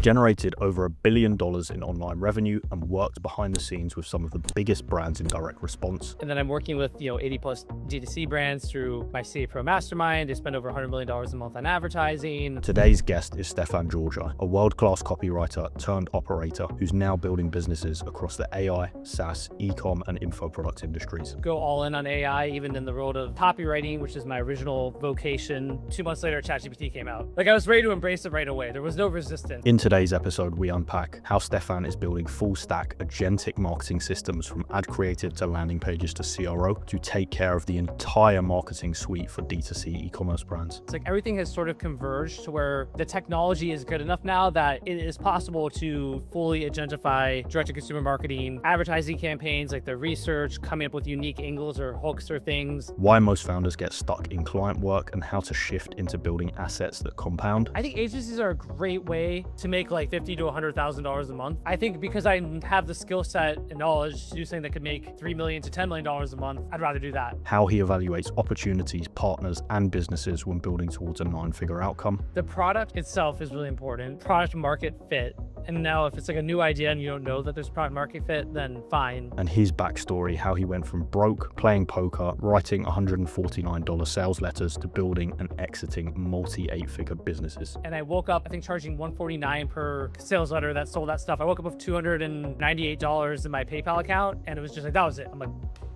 generated over $1 billion in online revenue, and worked behind the scenes with some of the biggest brands in direct response. And then I'm working with 80 plus D2C brands through my CA Pro Mastermind. They spend over $100 million a month on advertising. Today's guest is Stefan Georgi, a world-class copywriter turned operator who's now building businesses across the AI, SaaS, e-com, and info product industries. Go all in on AI, even in the world of copywriting, which is my original vocation. 2 months later, ChatGPT came out. I was ready to embrace it right away. There was no resistance. In today's episode, we unpack how Stefan is building full-stack agentic marketing systems from ad creative to landing pages to CRO to take care of the entire marketing suite for D2C e-commerce brands. It's everything has sort of converged to where the technology is good enough now that it is possible to fully agentify direct-to-consumer marketing, advertising campaigns, like the research, coming up with unique angles or hooks or things. Why most founders get stuck in client work and how to shift into building assets that compound. I think agencies are a great way to make $50,000 to $100,000 a month. I think because I have the skill set and knowledge to do something that could make $3 million to $10 million a month, I'd rather do that. How he evaluates opportunities, partners, and businesses when building towards a 9-figure outcome. The product itself is really important. Product market fit. And now if it's a new idea and you don't know that there's product market fit, then fine. And his backstory, how he went from broke, playing poker, writing $149 sales letters to building and exiting multi-8-figure businesses. And I woke up, I think, charging $149 per sales letter that sold that stuff. I woke up with $298 in my PayPal account, and it was just that was it.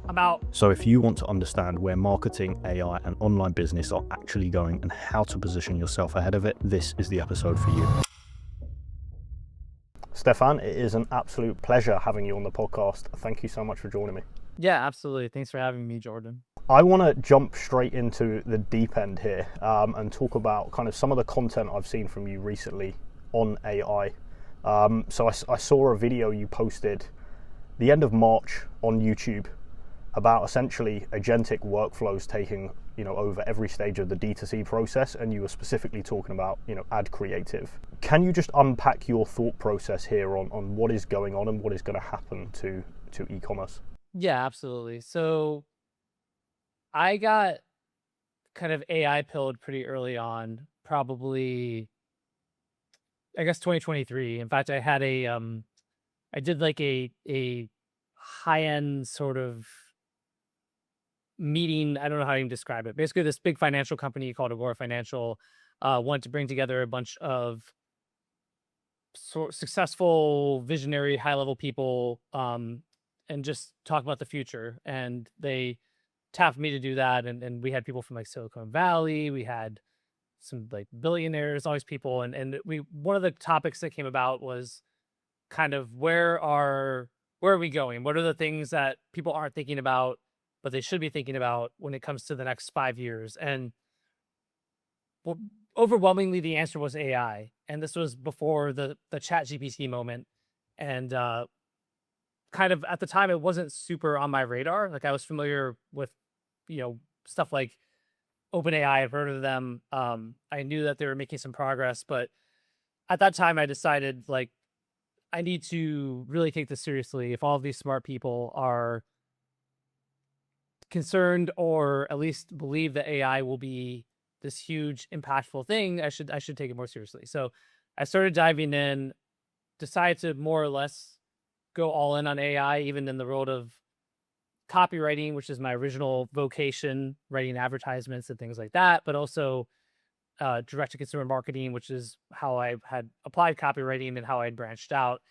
I'm out. So if you want to understand where marketing, AI, and online business are actually going and how to position yourself ahead of it, this is the episode for you. Stefan, it is an absolute pleasure having you on the podcast. Thank you so much for joining me. Yeah, absolutely. Thanks for having me, Jordan. I want to jump straight into the deep end here and talk about kind of some of the content I've seen from you recently on AI. So I saw a video you posted the end of March on YouTube about essentially agentic workflows taking over every stage of the D2C process, and you were specifically talking about ad creative. Can you just unpack your thought process here on what is going on and what is going to happen to e-commerce? Yeah, absolutely. So I got kind of AI pilled pretty early on, probably I guess 2023. In fact, I had I did a high-end sort of meeting. I don't know how you can describe it. Basically, this big financial company called Agora Financial wanted to bring together a bunch of successful, visionary, high-level people and just talk about the future. And they tapped me to do that. And we had people from Silicon Valley. We had some billionaires, all these people. And one of the topics that came about was kind of where are we going? What are the things that people aren't thinking about, but they should be thinking about when it comes to the next 5 years? And overwhelmingly, the answer was AI. And this was before the ChatGPT moment. And kind of at the time, it wasn't super on my radar. I was familiar with, stuff like OpenAI. I've heard of them. I knew that they were making some progress, but at that time I decided I need to really take this seriously. If all of these smart people are concerned or at least believe that AI will be this huge impactful thing, I should take it more seriously. So I started diving in, decided to more or less go all in on AI, even in the world of copywriting, which is my original vocation, writing advertisements and things like that, but also direct-to-consumer marketing, which is how I had applied copywriting and how I had branched out.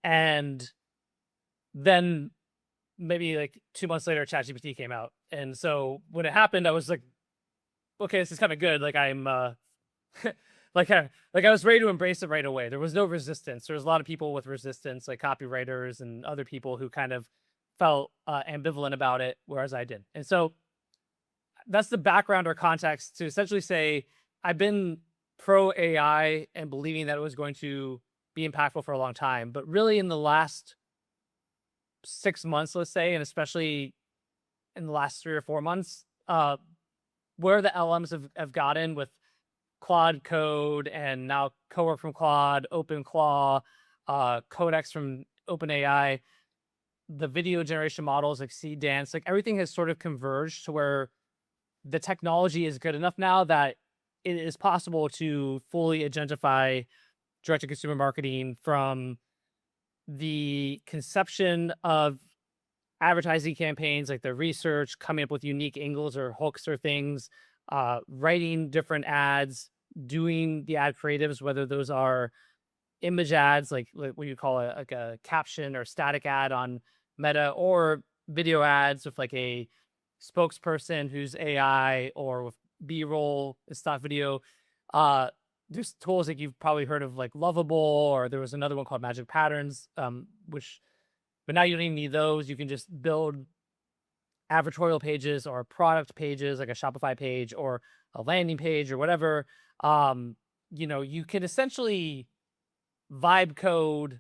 And then maybe 2 months later, ChatGPT came out. And so when it happened, I was like, okay, this is kind of good. I'm I was ready to embrace it right away. There was no resistance. There was a lot of people with resistance, like copywriters and other people who kind of felt ambivalent about it, whereas I did. And so that's the background or context to essentially say I've been pro AI and believing that it was going to be impactful for a long time. But really in the last 6 months, let's say, and especially in the last 3 or 4 months, where the LMs have gotten with Claude Code and now Cowork from Claude, OpenClaw, Codex from OpenAI, the video generation models like Dance, everything has sort of converged to where the technology is good enough now that it is possible to fully agentify direct-to-consumer marketing from the conception of advertising campaigns, like the research, coming up with unique angles or hooks or things, writing different ads, doing the ad creatives, whether those are image ads, like what you call like a caption or static ad on Meta, or video ads with like a spokesperson who's AI, or with B-roll, stock video. There's tools like you've probably heard of, like Lovable, or there was another one called Magic Patterns, but now you don't even need those. You can just build advertorial pages or product pages, like a Shopify page or a landing page or whatever. You can essentially vibe code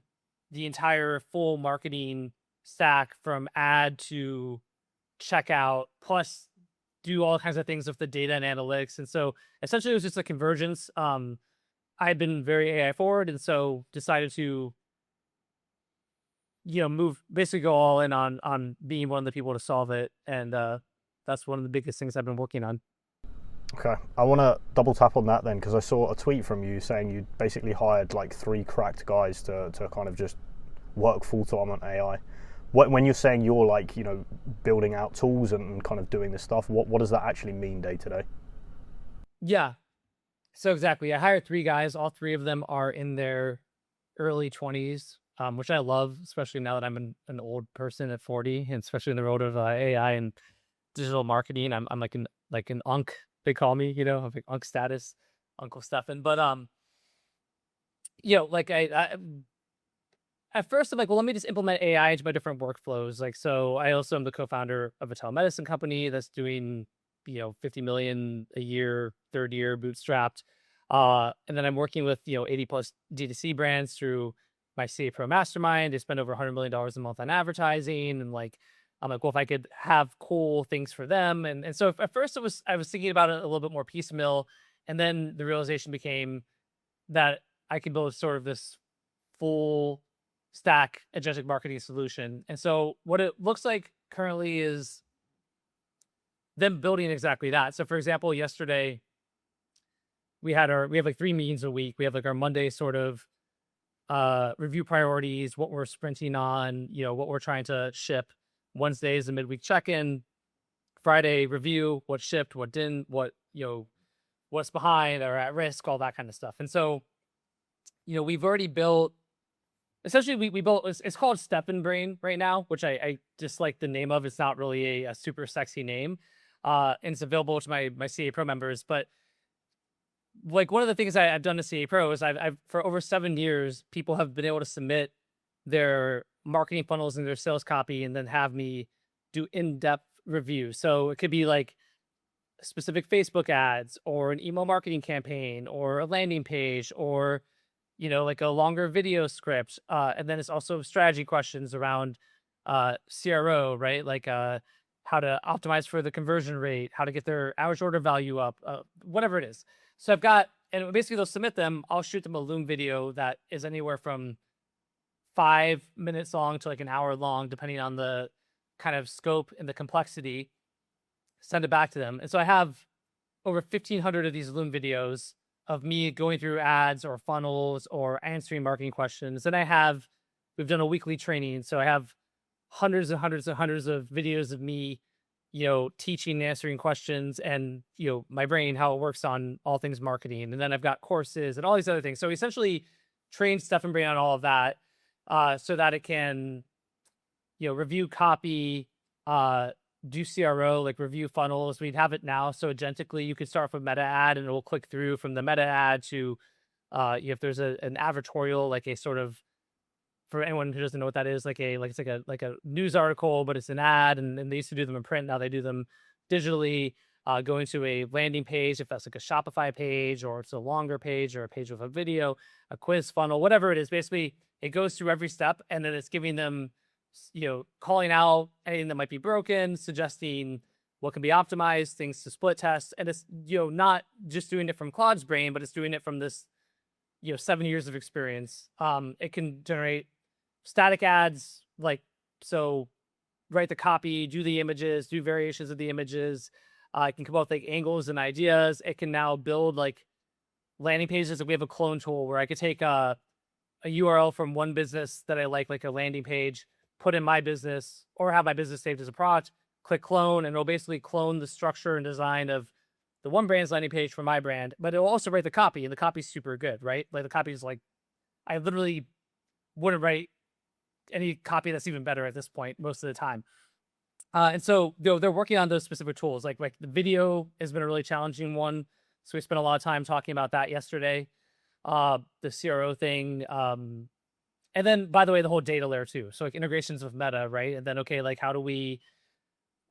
the entire full marketing stack from ad to checkout, plus do all kinds of things with the data and analytics. And so essentially it was just a convergence. I had been very AI forward, and so decided to basically go all in on being one of the people to solve it. And that's one of the biggest things I've been working on. Okay, I want to double tap on that then, because I saw a tweet from you saying you basically hired like 3 cracked guys to kind of just work full time on AI. When you're saying you're like, building out tools and kind of doing this stuff, what does that actually mean day to day? Yeah, so exactly. I hired 3 guys. All 3 of them are in their early 20s, which I love, especially now that I'm an old person at 40, and especially in the world of AI and digital marketing. I'm like an unk. They call me, I have like unk status, Uncle Stefan. But I at first I'm like, well, let me just implement AI into my different workflows. Like, so I also am the co-founder of a telemedicine company that's doing 50 million a year, third year bootstrapped. And then I'm working with 80 plus D2C brands through my CA Pro Mastermind. They spend over $100 million a month on advertising, and like, I'm like, well, if I could have cool things for them. And so at first I was thinking about it a little bit more piecemeal. And then the realization became that I could build sort of this full stack agentic marketing solution. And so what it looks like currently is them building exactly that. So for example, yesterday we have like 3 meetings a week. We have like our Monday sort of review priorities, what we're sprinting on, what we're trying to ship. Wednesday is a midweek check-in. Friday review, what shipped, what didn't, what's behind or at risk, all that kind of stuff. And so, we've already built, essentially we built, it's called Stefan Brain right now, which I just like the name of. It's not really a super sexy name. And it's available to my CA Pro members. But like, one of the things I've done to CA Pro is I've for over 7 years, people have been able to submit their marketing funnels and their sales copy, and then have me do in-depth review. So it could be like specific Facebook ads, or an email marketing campaign, or a landing page, or like a longer video script. And then it's also strategy questions around CRO, right? Like how to optimize for the conversion rate, how to get their average order value up, whatever it is. So and basically they'll submit them. I'll shoot them a Loom video that is anywhere from 5 minutes long to like an hour long, depending on the kind of scope and the complexity. Send it back to them. And so I have over 1,500 of these Loom videos of me going through ads or funnels or answering marketing questions. And we've done a weekly training. So I have hundreds and hundreds and hundreds of videos of me, teaching and answering questions, and, my brain, how it works on all things marketing. And then I've got courses and all these other things. So essentially trained Stefan Brain on all of that, so that it can, review copy, do CRO, like review funnels. We'd have it now. So agentically, you could start with meta ad, and it will click through from the meta ad to, if there's an advertorial, like a sort of, for anyone who doesn't know what that is, it's like a news article, but it's an ad, and they used to do them in print. Now they do them digitally, going to a landing page, if that's like a Shopify page, or it's a longer page, or a page with a video, a quiz funnel, whatever it is. Basically, it goes through every step, and then it's giving them, calling out anything that might be broken, suggesting what can be optimized, things to split test. And it's, not just doing it from Claude's brain, but it's doing it from this, 7 years of experience. It can generate static ads, so write the copy, do the images, do variations of the images. It can come up with like angles and ideas. It can now build like landing pages. Like we have a clone tool where I could take a URL from one business that I like a landing page, put in my business or have my business saved as a product, click clone, and it'll basically clone the structure and design of the one brand's landing page for my brand, but it'll also write the copy, and the copy's super good, right? Like the copy is like, I literally wouldn't write any copy that's even better at this point most of the time. And so they're working on those specific tools. Like the video has been a really challenging one. So we spent a lot of time talking about that yesterday. The CRO thing. And then, by the way, the whole data layer too. So like integrations with Meta, right? And then, okay, like what do we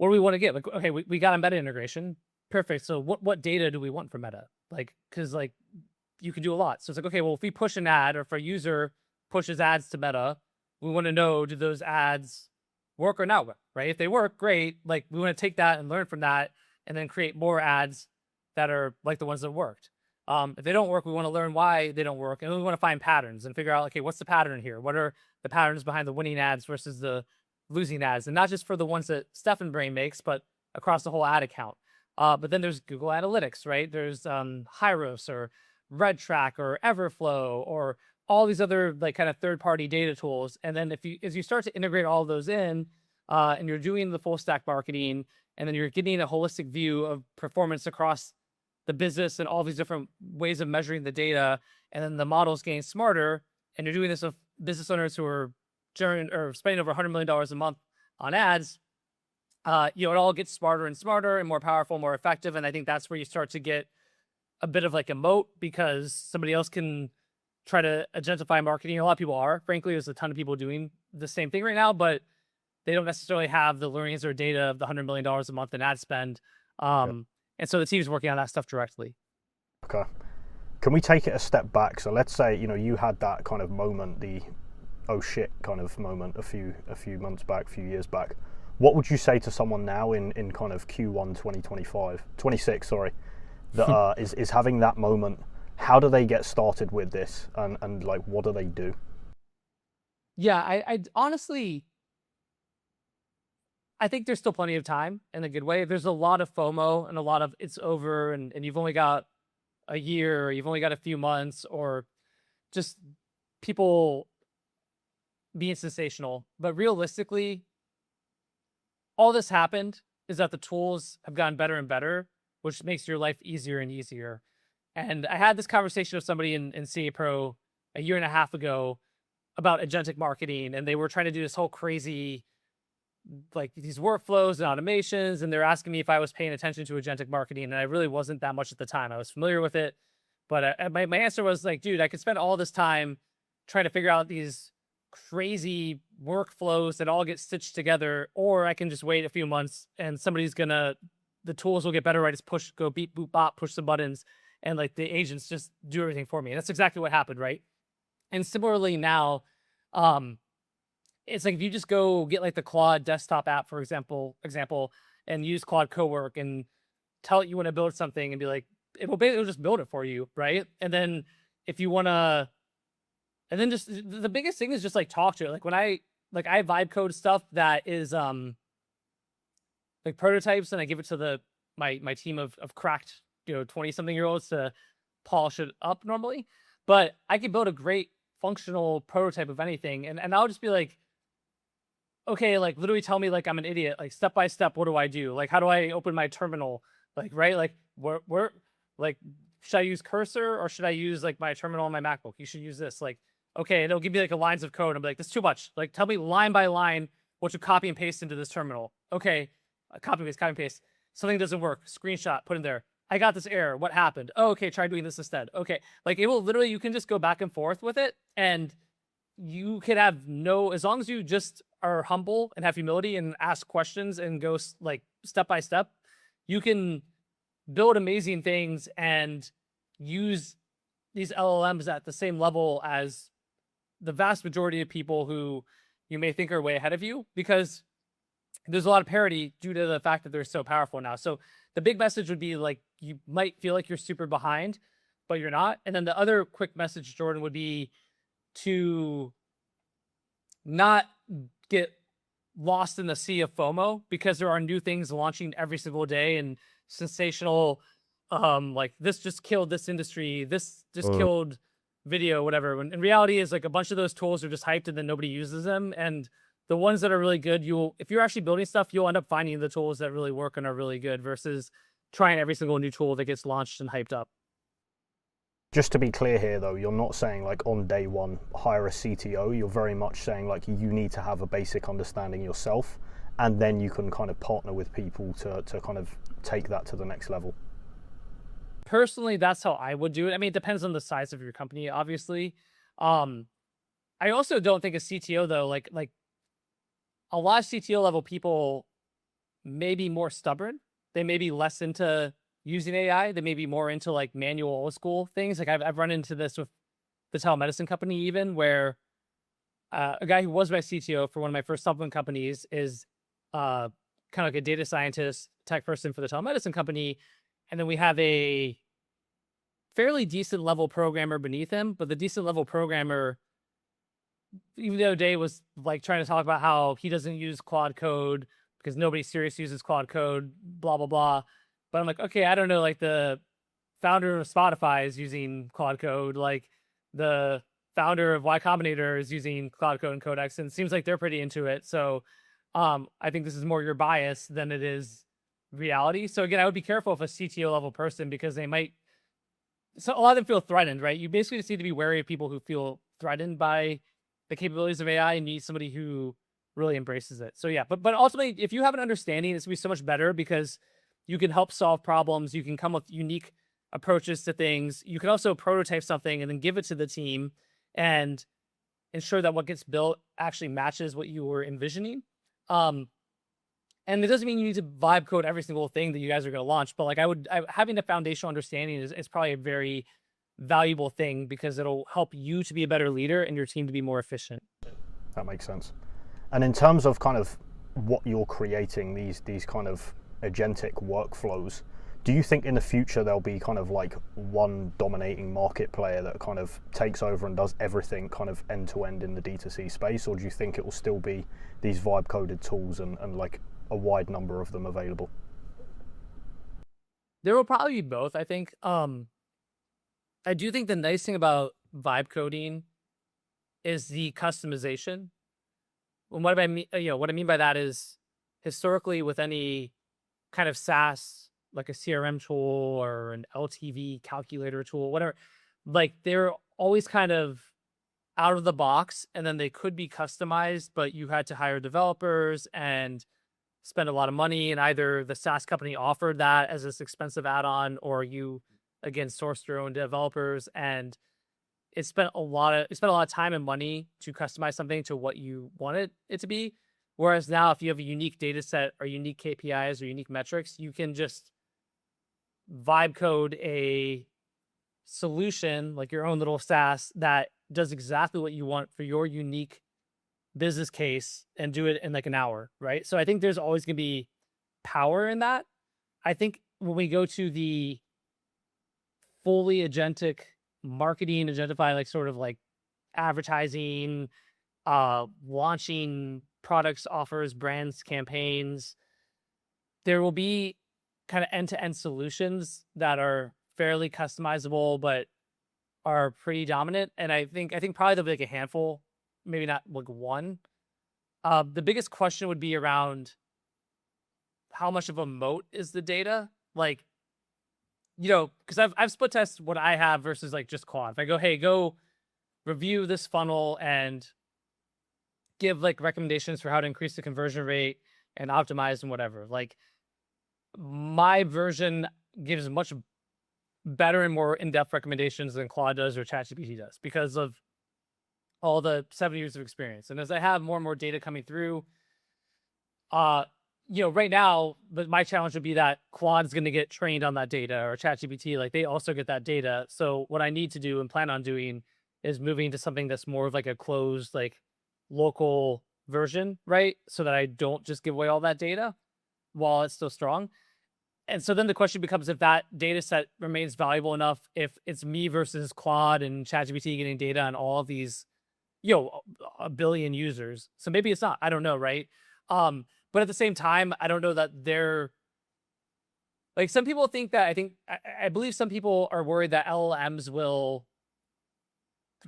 want to get? Like, okay, we got a Meta integration. Perfect. So what data do we want from Meta? Like, because like you can do a lot. So it's like, okay, well, if we push an ad or if a user pushes ads to Meta, we want to know, do those ads work or not work, right? If they work, great. Like we want to take that and learn from that and then create more ads that are like the ones that worked. If they don't work, we want to learn why they don't work. And we want to find patterns and figure out, okay, what's the pattern here? What are the patterns behind the winning ads versus the losing ads? And not just for the ones that Stefan Brain makes, but across the whole ad account. But then there's Google Analytics, right? There's Hyros or RedTrack or Everflow or all these other like kind of third-party data tools. And then as you start to integrate all of those in, and you're doing the full stack marketing, and then you're getting a holistic view of performance across the business and all these different ways of measuring the data, and then the models getting smarter, and you're doing this with business owners who are spending over $100 million a month on ads, it all gets smarter and smarter and more powerful, more effective. And I think that's where you start to get a bit of like a moat, because somebody else can try to agentify marketing. A lot of people are, frankly, there's a ton of people doing the same thing right now, but they don't necessarily have the learnings or data of the $100 million a month in ad spend. And so the team's working on that stuff directly. Okay. Can we take it a step back? So let's say, you had that kind of moment, the oh shit kind of moment a few months back, a few years back. What would you say to someone now in kind of Q1 26, that is having that moment? How do they get started with this, and like what do they do? Yeah, I honestly, I think there's still plenty of time in a good way. There's a lot of FOMO and a lot of it's over and you've only got a year, or you've only got a few months, or just people being sensational. But realistically, all this happened is that the tools have gotten better and better, which makes your life easier and easier. And I had this conversation with somebody in CA Pro a year and a half ago about agentic marketing, and they were trying to do this whole crazy, like these workflows and automations, and they're asking me if I was paying attention to agentic marketing, and I really wasn't that much at the time. I was familiar with it, but my answer was like, dude, I could spend all this time trying to figure out these crazy workflows that all get stitched together, or I can just wait a few months and the tools will get better. I just go beep, boop, bop, push some buttons, and like the agents just do everything for me. And that's exactly what happened, right? And similarly now, it's like if you just go get like the Claude desktop app, for example, and use Claude Cowork and tell it you want to build something and be like, it'll just build it for you, right? And then if you want to, and then just the biggest thing is just like talk to it. Like when I vibe code stuff that is like prototypes, and I give it to my team of cracked 20-something-year-olds to polish it up normally. But I could build a great functional prototype of anything, and I'll just be like, okay, like literally tell me like I'm an idiot, like step by step, what do I do? Like how do I open my terminal? Like, right? Like where like should I use cursor or should I use like my terminal on my MacBook? You should use this. Like, okay, and it'll give me like a lines of code. I'm like, that's too much. Like tell me line by line what to copy and paste into this terminal. Okay, copy and paste. Something doesn't work. Screenshot, put in there. I got this error. What happened? Oh, okay, try doing this instead. Okay, like it will literally, you can just go back and forth with it, and you could have as long as you just are humble and have humility and ask questions and go like step by step, you can build amazing things and use these LLMs at the same level as the vast majority of people who you may think are way ahead of you, because there's a lot of parity due to the fact that they're so powerful now. So the big message would be like, you might feel like you're super behind, but you're not. And then the other quick message, Jordan, would be to not get lost in the sea of FOMO, because there are new things launching every single day and sensational like this just killed this industry, this just killed video, whatever. When in reality is like a bunch of those tools are just hyped and then nobody uses them. And the ones that are really good, if you're actually building stuff, you'll end up finding the tools that really work and are really good versus trying every single new tool that gets launched and hyped up. Just to be clear here though, you're not saying like on day one, hire a CTO. You're very much saying like you need to have a basic understanding yourself, and then you can kind of partner with people to kind of take that to the next level. Personally, that's how I would do it. I mean, it depends on the size of your company, obviously. I also don't think a CTO though, like a lot of CTO level people may be more stubborn. They may be less into using AI. They may be more into like manual old school things. Like I've run into this with the telemedicine company, even where a guy who was my CTO for one of my first supplement companies is kind of like a data scientist, tech person for the telemedicine company. And then we have a fairly decent level programmer beneath him, but the decent level programmer, even the other day, was like trying to talk about how he doesn't use Claude Code because nobody serious uses Claude Code, blah, blah, blah. But I'm like, okay, I don't know, like the founder of Spotify is using Claude Code, like the founder of Y Combinator is using Claude Code and Codex, and it seems like they're pretty into it. So I think this is more your bias than it is reality. So again, I would be careful if a CTO level person, because they might, so a lot of them feel threatened, right? You basically just need to be wary of people who feel threatened by the capabilities of AI and need somebody who really embraces it. So yeah, but ultimately, if you have an understanding, it's gonna be so much better because you can help solve problems. You can come with unique approaches to things. You can also prototype something and then give it to the team and ensure that what gets built actually matches what you were envisioning. And it doesn't mean you need to vibe code every single thing that you guys are going to launch, but like having a foundational understanding is probably a very valuable thing because it'll help you to be a better leader and your team to be more efficient. That makes sense. And in terms of kind of what you're creating, these kind of agentic workflows, do you think in the future there'll be kind of like one dominating market player that kind of takes over and does everything kind of end to end in the D2C space? Or do you think it will still be these vibe coded tools and like a wide number of them available? There will probably be both, I think. I do think the nice thing about vibe coding is the customization. And what I mean, what I mean by that is historically with any kind of SaaS, like a CRM tool or an LTV calculator tool, whatever, like they're always kind of out of the box, and then they could be customized, but you had to hire developers and spend a lot of money, and either the SaaS company offered that as this expensive add-on, or you again sourced your own developers, and it spent a lot of time and money to customize something to what you wanted it to be. Whereas now, if you have a unique data set or unique KPIs or unique metrics, you can just vibe code a solution, like your own little SaaS, that does exactly what you want for your unique business case and do it in like an hour, right? So I think there's always going to be power in that. I think when we go to the fully agentic marketing, agentify, like sort of like advertising, launching products, offers, brands, campaigns, there will be kind of end-to-end solutions that are fairly customizable, but are pretty dominant. And I think probably there'll be like a handful, maybe not like one. The biggest question would be around how much of a moat is the data? Like, because I've split tested what I have versus like just Claude. If I go, hey, go review this funnel and give like recommendations for how to increase the conversion rate and optimize and whatever. Like my version gives much better and more in-depth recommendations than Claude does or ChatGPT does because of all the 7 years of experience. And as I have more and more data coming through, right now, but my challenge would be that Claude is going to get trained on that data, or ChatGPT, like they also get that data. So what I need to do and plan on doing is moving to something that's more of like a closed, like local version, right? So that I don't just give away all that data while it's still strong. And so then the question becomes if that data set remains valuable enough, if it's me versus Claude and ChatGPT getting data on all of these, a billion users. So maybe it's not, I don't know, right? But at the same time, I don't know that they're Like some people think that I believe some people are worried that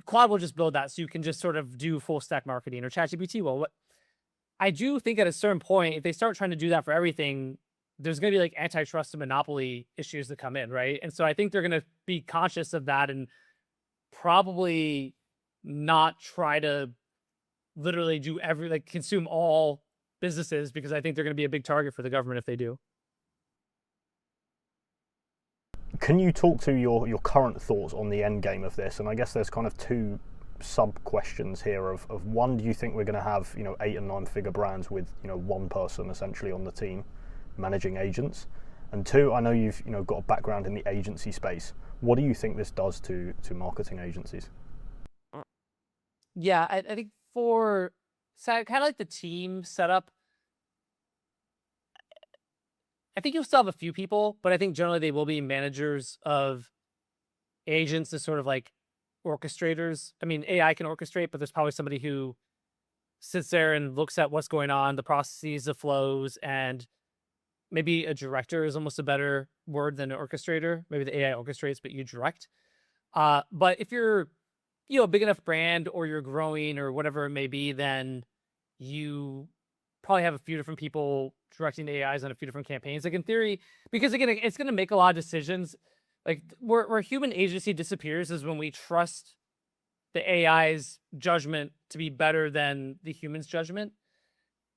Claude will just build that so you can just sort of do full stack marketing, or ChatGPT will. What I do think at a certain point, if they start trying to do that for everything, there's going to be like antitrust and monopoly issues that come in, right? And so I think they're going to be conscious of that and probably not try to literally do consume all businesses, because I think they're going to be a big target for the government if they do. Can you talk to your current thoughts on the end game of this? And I guess there's kind of two sub questions here of one, do you think we're going to have 8 and 9 figure brands with one person essentially on the team managing agents? And two, I know you've got a background in the agency space. What do you think this does to marketing agencies? Yeah, I think for kind of like the team setup, I think you'll still have a few people, but I think generally they will be managers of agents as sort of like orchestrators. I mean, AI can orchestrate, but there's probably somebody who sits there and looks at what's going on, the processes, the flows, and maybe a director is almost a better word than an orchestrator. Maybe the AI orchestrates, but you direct. But if you're, a big enough brand, or you're growing or whatever it may be, then you probably have a few different people directing the AIs on a few different campaigns. Like in theory, because again, it's going to make a lot of decisions. Like where human agency disappears is when we trust the AI's judgment to be better than the human's judgment.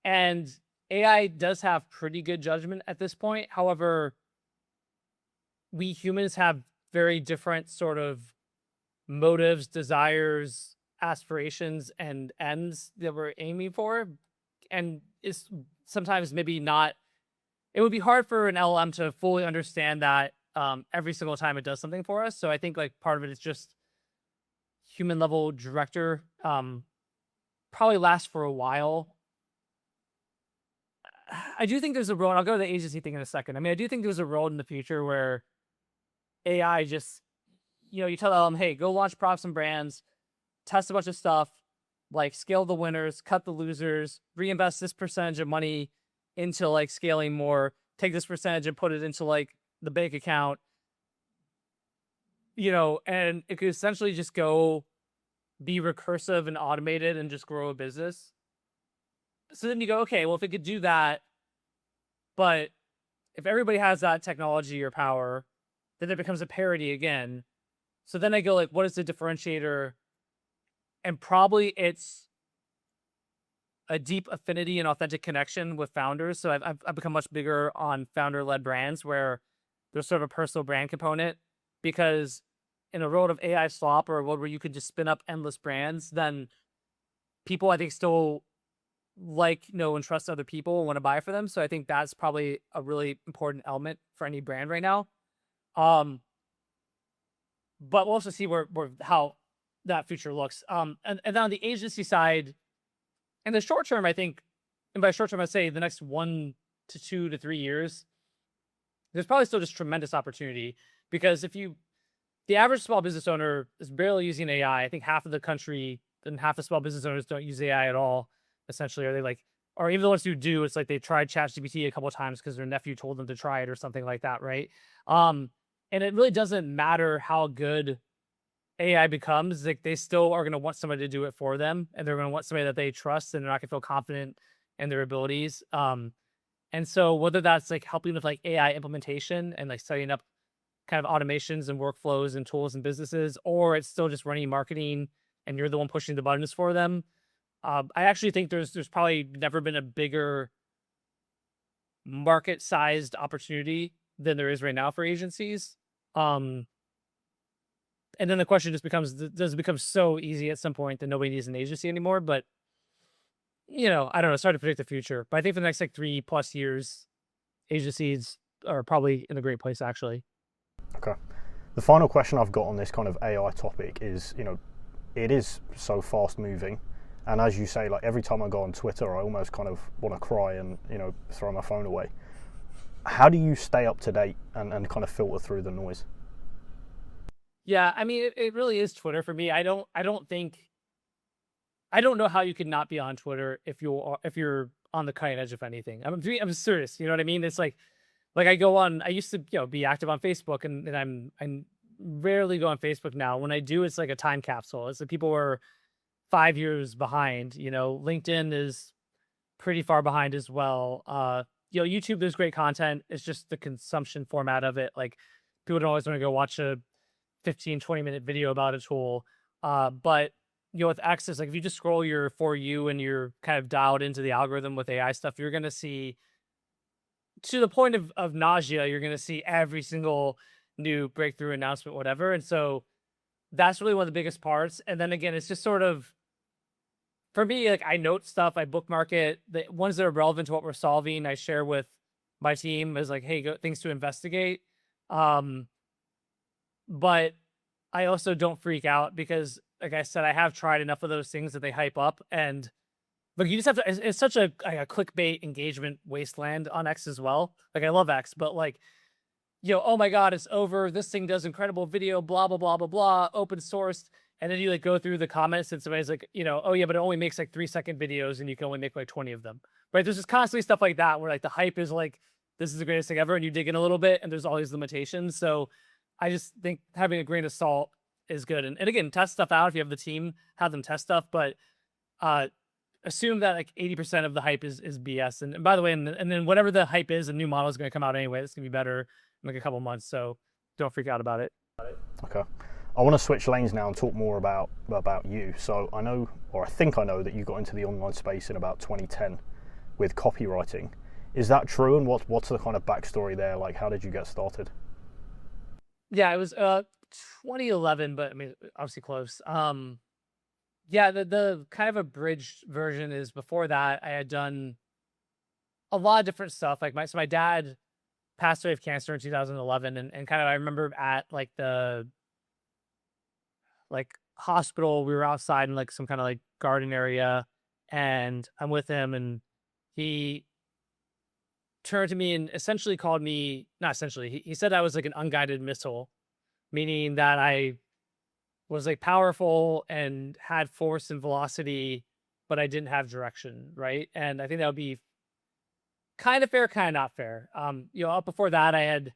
And AI does have pretty good judgment at this point. However, we humans have very different sort of motives, desires, aspirations, and ends that we're aiming for. And it's sometimes maybe not, it would be hard for an LLM to fully understand that every single time it does something for us. So I think like part of it is just human level director, probably lasts for a while. I do think there's a road. I'll go to the agency thing in a second. I mean, I do think there's a road in the future where AI just, you tell them, hey, go launch props and brands, test a bunch of stuff, like scale the winners, cut the losers, reinvest this percentage of money into like scaling more, take this percentage and put it into like the bank account, and it could essentially just go be recursive and automated and just grow a business. So then you go, okay, well, if it could do that, but if everybody has that technology or power, then it becomes a parity again. So then I go like, what is the differentiator? And probably it's a deep affinity and authentic connection with founders. So I've become much bigger on founder-led brands where there's sort of a personal brand component, because in a world of AI slop, or a world where you could just spin up endless brands, then people I think still know and trust other people and want to buy for them. So I think that's probably a really important element for any brand right now. But we'll also see how that future looks. And then on the agency side, in the short term, I think, and by short term, I'd say the next 1 to 2 to 3 years, there's probably still just tremendous opportunity, because the average small business owner is barely using AI. I think half of the country and half the small business owners don't use AI at all, essentially. Or even the ones who do, it's like they tried ChatGPT a couple of times because their nephew told them to try it or something like that, right? And it really doesn't matter how good AI becomes, like they still are going to want somebody to do it for them, and they're going to want somebody that they trust, and they're not going to feel confident in their abilities. And so whether that's like helping with like AI implementation and like setting up kind of automations and workflows and tools and businesses, or it's still just running marketing and you're the one pushing the buttons for them. I actually think there's probably never been a bigger market-sized opportunity than there is right now for agencies. And then the question just becomes, does it become so easy at some point that nobody needs an agency anymore? But, I don't know. It's hard to predict the future. But I think for the next like 3+ years, agencies are probably in a great place, actually. Okay. The final question I've got on this kind of AI topic is, it is so fast moving. And as you say, like every time I go on Twitter, I almost kind of want to cry and, throw my phone away. How do you stay up to date and kind of filter through the noise? Yeah, I mean, it really is Twitter for me. I don't know how you could not be on Twitter if you're on the cutting edge of anything. I'm serious. You know what I mean? It's like Like I used to, be active on Facebook, and I'm rarely go on Facebook now. When I do, it's like a time capsule. It's like people were 5 years behind. LinkedIn is pretty far behind as well. YouTube, there's great content. It's just the consumption format of it. Like people don't always want to go watch a 15, 20-minute video about a tool. But with X, it's like if you just scroll your For You and you're kind of dialed into the algorithm with AI stuff, you're going to see, to the point of nausea, you're going to see every single new breakthrough announcement, whatever. And so that's really one of the biggest parts. And then again, it's just sort of, for me, like I note stuff, I bookmark it. The ones that are relevant to what we're solving, I share with my team as like, hey, things to investigate. But I also don't freak out because, like I said, I have tried enough of those things that they hype up, and look, you just have to. It's such a clickbait engagement wasteland on X as well. Like I love X, but like, oh my god, it's over. This thing does incredible video, blah blah blah blah blah, open sourced, and then you like go through the comments and somebody's like, oh yeah, but it only makes like 3-second videos, and you can only make like 20 of them. Right? There's just constantly stuff like that where like the hype is like, this is the greatest thing ever, and you dig in a little bit, and there's all these limitations. So I just think having a grain of salt is good. And again, test stuff out if you have the team, have them test stuff, but assume that like 80% of the hype is BS. And by the way, and then whatever the hype is, a new model is going to come out anyway. It's going to be better in like a couple months. So don't freak out about it. Okay. I want to switch lanes now and talk more about you. So I know, or I think I know, that you got into the online space in about 2010 with copywriting. Is that true? And what's the kind of backstory there? Like, how did you get started? Yeah, it was 2011, but I mean, obviously close. Yeah, the kind of abridged version is before that I had done a lot of different stuff. Like my dad passed away of cancer in 2011, and kind of I remember at like the hospital, we were outside in like some kind of like garden area, and I'm with him, and he turned to me and essentially called me, not essentially, he said I was like an unguided missile, meaning that I was like powerful and had force and velocity, but I didn't have direction, right? And I think that would be kind of fair, kind of not fair. Up before that, I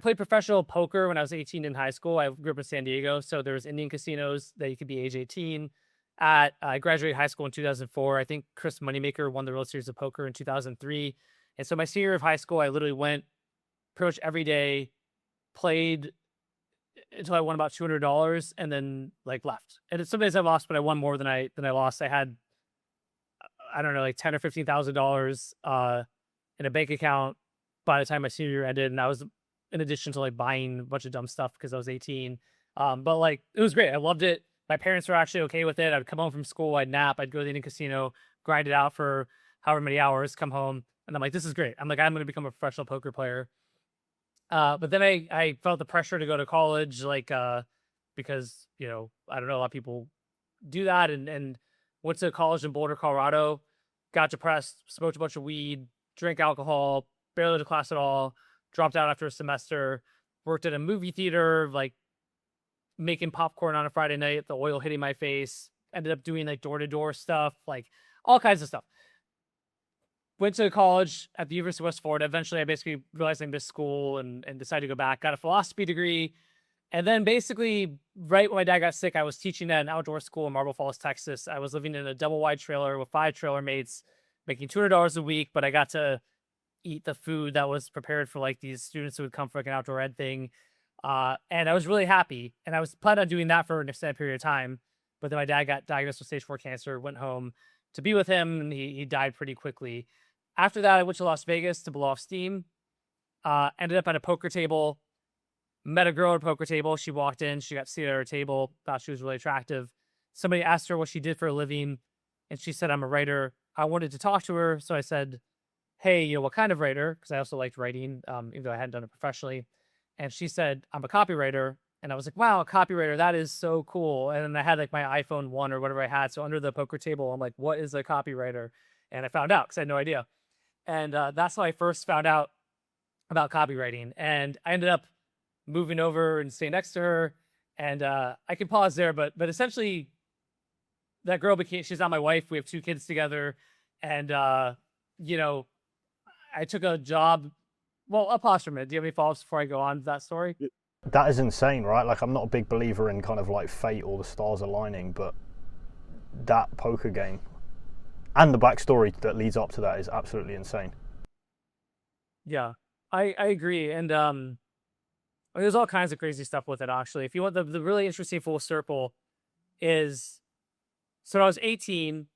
played professional poker when I was 18 in high school. I grew up in San Diego, so there was Indian casinos that you could be age 18 at. I graduated high school in 2004. I think Chris Moneymaker won the World Series of Poker in 2003. And so my senior year of high school, I literally went pretty much every day, played until I won about $200, and then like left. And some days I lost, but I won more than I lost. I had, I don't know, like $10,000 or $15,000 in a bank account by the time my senior year ended, and I was, in addition to like buying a bunch of dumb stuff because I was 18. But like it was great. I loved it. My parents were actually okay with it. I'd come home from school, I'd nap, I'd go to the Indian casino, grind it out for however many hours, come home, and I'm like, this is great. I'm going to become a professional poker player. But then I felt the pressure to go to college, because, I don't know, a lot of people do that, and went to college in Boulder, Colorado, got depressed, smoked a bunch of weed, drank alcohol, barely went to class at all, dropped out after a semester, worked at a movie theater, like making popcorn on a Friday night, the oil hitting my face, ended up doing like door-to-door stuff, like all kinds of stuff. Went to college at the University of West Florida. Eventually, I basically realized I missed school and decided to go back. Got a philosophy degree. And then basically, right when my dad got sick, I was teaching at an outdoor school in Marble Falls, Texas. I was living in a double-wide trailer with 5 trailer mates, making $200 a week, but I got to eat the food that was prepared for like these students who would come for like an outdoor ed thing. And I was really happy. And I was planning on doing that for an extended period of time. But then my dad got diagnosed with stage 4 cancer, went home to be with him, and he died pretty quickly. After that, I went to Las Vegas to blow off steam. Ended up at a poker table, met a girl at a poker table. She walked in, she got seated at her table, thought she was really attractive. Somebody asked her what she did for a living, and she said, I'm a writer. I wanted to talk to her, so I said, hey, what kind of writer? Because I also liked writing, even though I hadn't done it professionally. And she said, I'm a copywriter. And I was like, wow, a copywriter, that is so cool. And then I had like my iPhone 1 or whatever I had. So under the poker table, I'm like, what is a copywriter? And I found out because I had no idea. And that's how I first found out about copywriting. And I ended up moving over and staying next to her. And I can pause there, but essentially that girl she's not my wife. We have 2 kids together. And, I took a job. Well, a pause for a minute. Do you have any follow-ups before I go on to that story? That is insane, right? Like, I'm not a big believer in kind of like fate or the stars aligning, but that poker game and the backstory that leads up to that is absolutely insane. Yeah, I agree. And there's all kinds of crazy stuff with it, actually. If you want the really interesting full circle is, so when I was 18,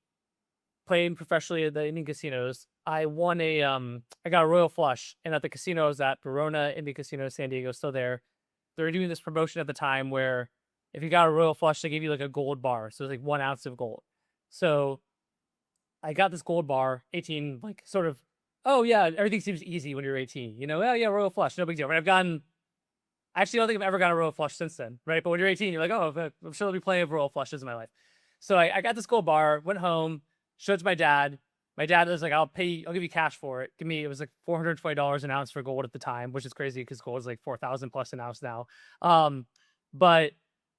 playing professionally at the Indian casinos, I won I got a royal flush. And at the casinos at Verona, Indian Casino, San Diego, still there, they were doing this promotion at the time where if you got a royal flush, they gave you like a gold bar. So it was like 1 ounce of gold. So I got this gold bar, 18, like sort of, oh yeah, everything seems easy when you're 18. You know, oh yeah, royal flush, no big deal. Right? I actually don't think I've ever gotten a royal flush since then, right? But when you're 18, you're like, oh, I'm sure there'll be plenty of royal flushes in my life. So I got this gold bar, went home, showed it to my dad. My dad was like, I'll give you cash for it. It was like $420 an ounce for gold at the time, which is crazy because gold is like 4,000 plus an ounce now. But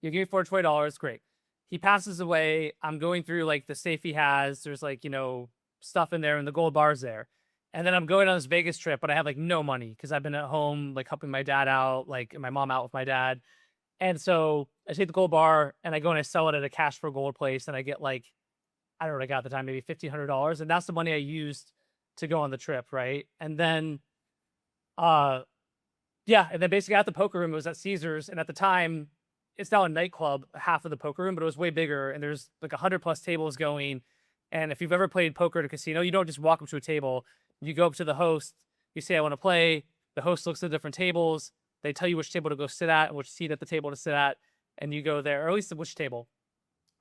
you give me $420, great. He passes away. I'm going through like the safe he has. There's like, stuff in there and the gold bar's there. And then I'm going on this Vegas trip, but I have like no money because I've been at home, like helping my dad out, like my mom out with my dad. And so I take the gold bar and I go and I sell it at a cash for gold place. And I get like, I don't know what I got at the time, maybe $1,500. And that's the money I used to go on the trip. Right. And then, and then basically at the poker room, it was at Caesars. And at the time, it's now a nightclub, half of the poker room, but it was way bigger. And there's like 100 plus tables going. And if you've ever played poker at a casino, you don't just walk up to a table. You go up to the host, you say, I want to play. The host looks at the different tables. They tell you which table to go sit at and which seat at the table to sit at. And you go there, or at least which table.